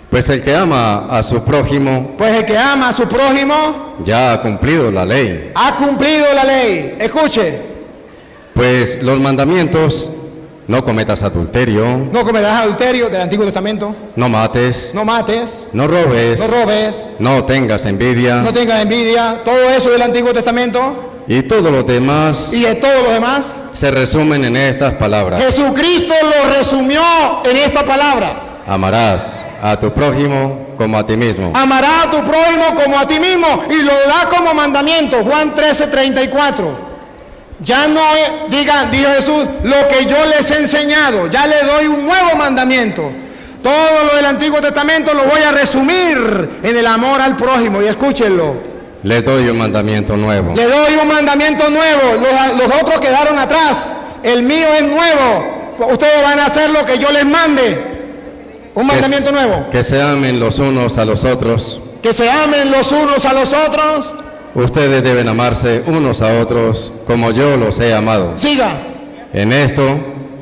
Pues el que ama a su prójimo Pues el que ama a su prójimo ya ha cumplido la ley. ha cumplido la ley. Escuche, Pues los mandamientos: no cometas adulterio, no cometerás adulterio del Antiguo Testamento, no mates, no mates, no robes, no robes, no tengas envidia, no tengas envidia, todo eso del Antiguo Testamento y todos los demás y de todo lo demás. se resumen en estas palabras: Jesucristo lo resumió en esta palabra: amarás a tu prójimo como a ti mismo. amarás a tu prójimo como a ti mismo, y lo da como mandamiento. Juan 13:34. Ya no digan, dijo Jesús, lo que yo les he enseñado, ya le doy un nuevo mandamiento. Todo lo del Antiguo Testamento lo voy a resumir en el amor al prójimo, y escúchenlo. Les doy un mandamiento nuevo. Le doy un mandamiento nuevo, los otros quedaron atrás, el mío es nuevo. Ustedes van a hacer lo que yo les mande. Un mandamiento nuevo. Que se amen los unos a los otros. Que se amen los unos a los otros. Ustedes deben amarse unos a otros como yo los he amado. Siga. En esto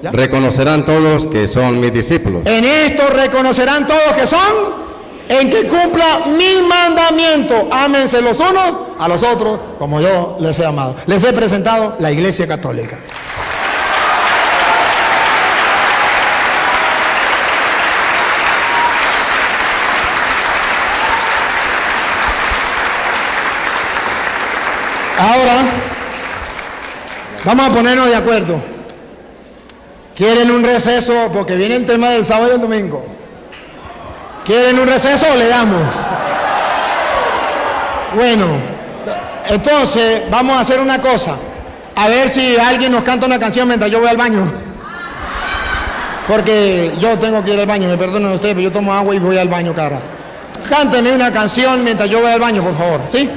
¿Ya? reconocerán todos que son mis discípulos. En esto reconocerán todos que son, en que cumpla mi mandamiento. Ámense los unos a los otros como yo les he amado. Les he presentado la Iglesia Católica. Ahora, vamos a ponernos de acuerdo. ¿Quieren un receso? Porque viene el tema del sábado y el domingo. ¿Quieren un receso o le damos? Bueno, entonces vamos a hacer una cosa. A ver si alguien nos canta una canción mientras yo voy al baño. Porque yo tengo que ir al baño, me perdonen ustedes, pero yo tomo agua y voy al baño cada rato. Cánteme una canción mientras yo voy al baño, por favor, ¿sí?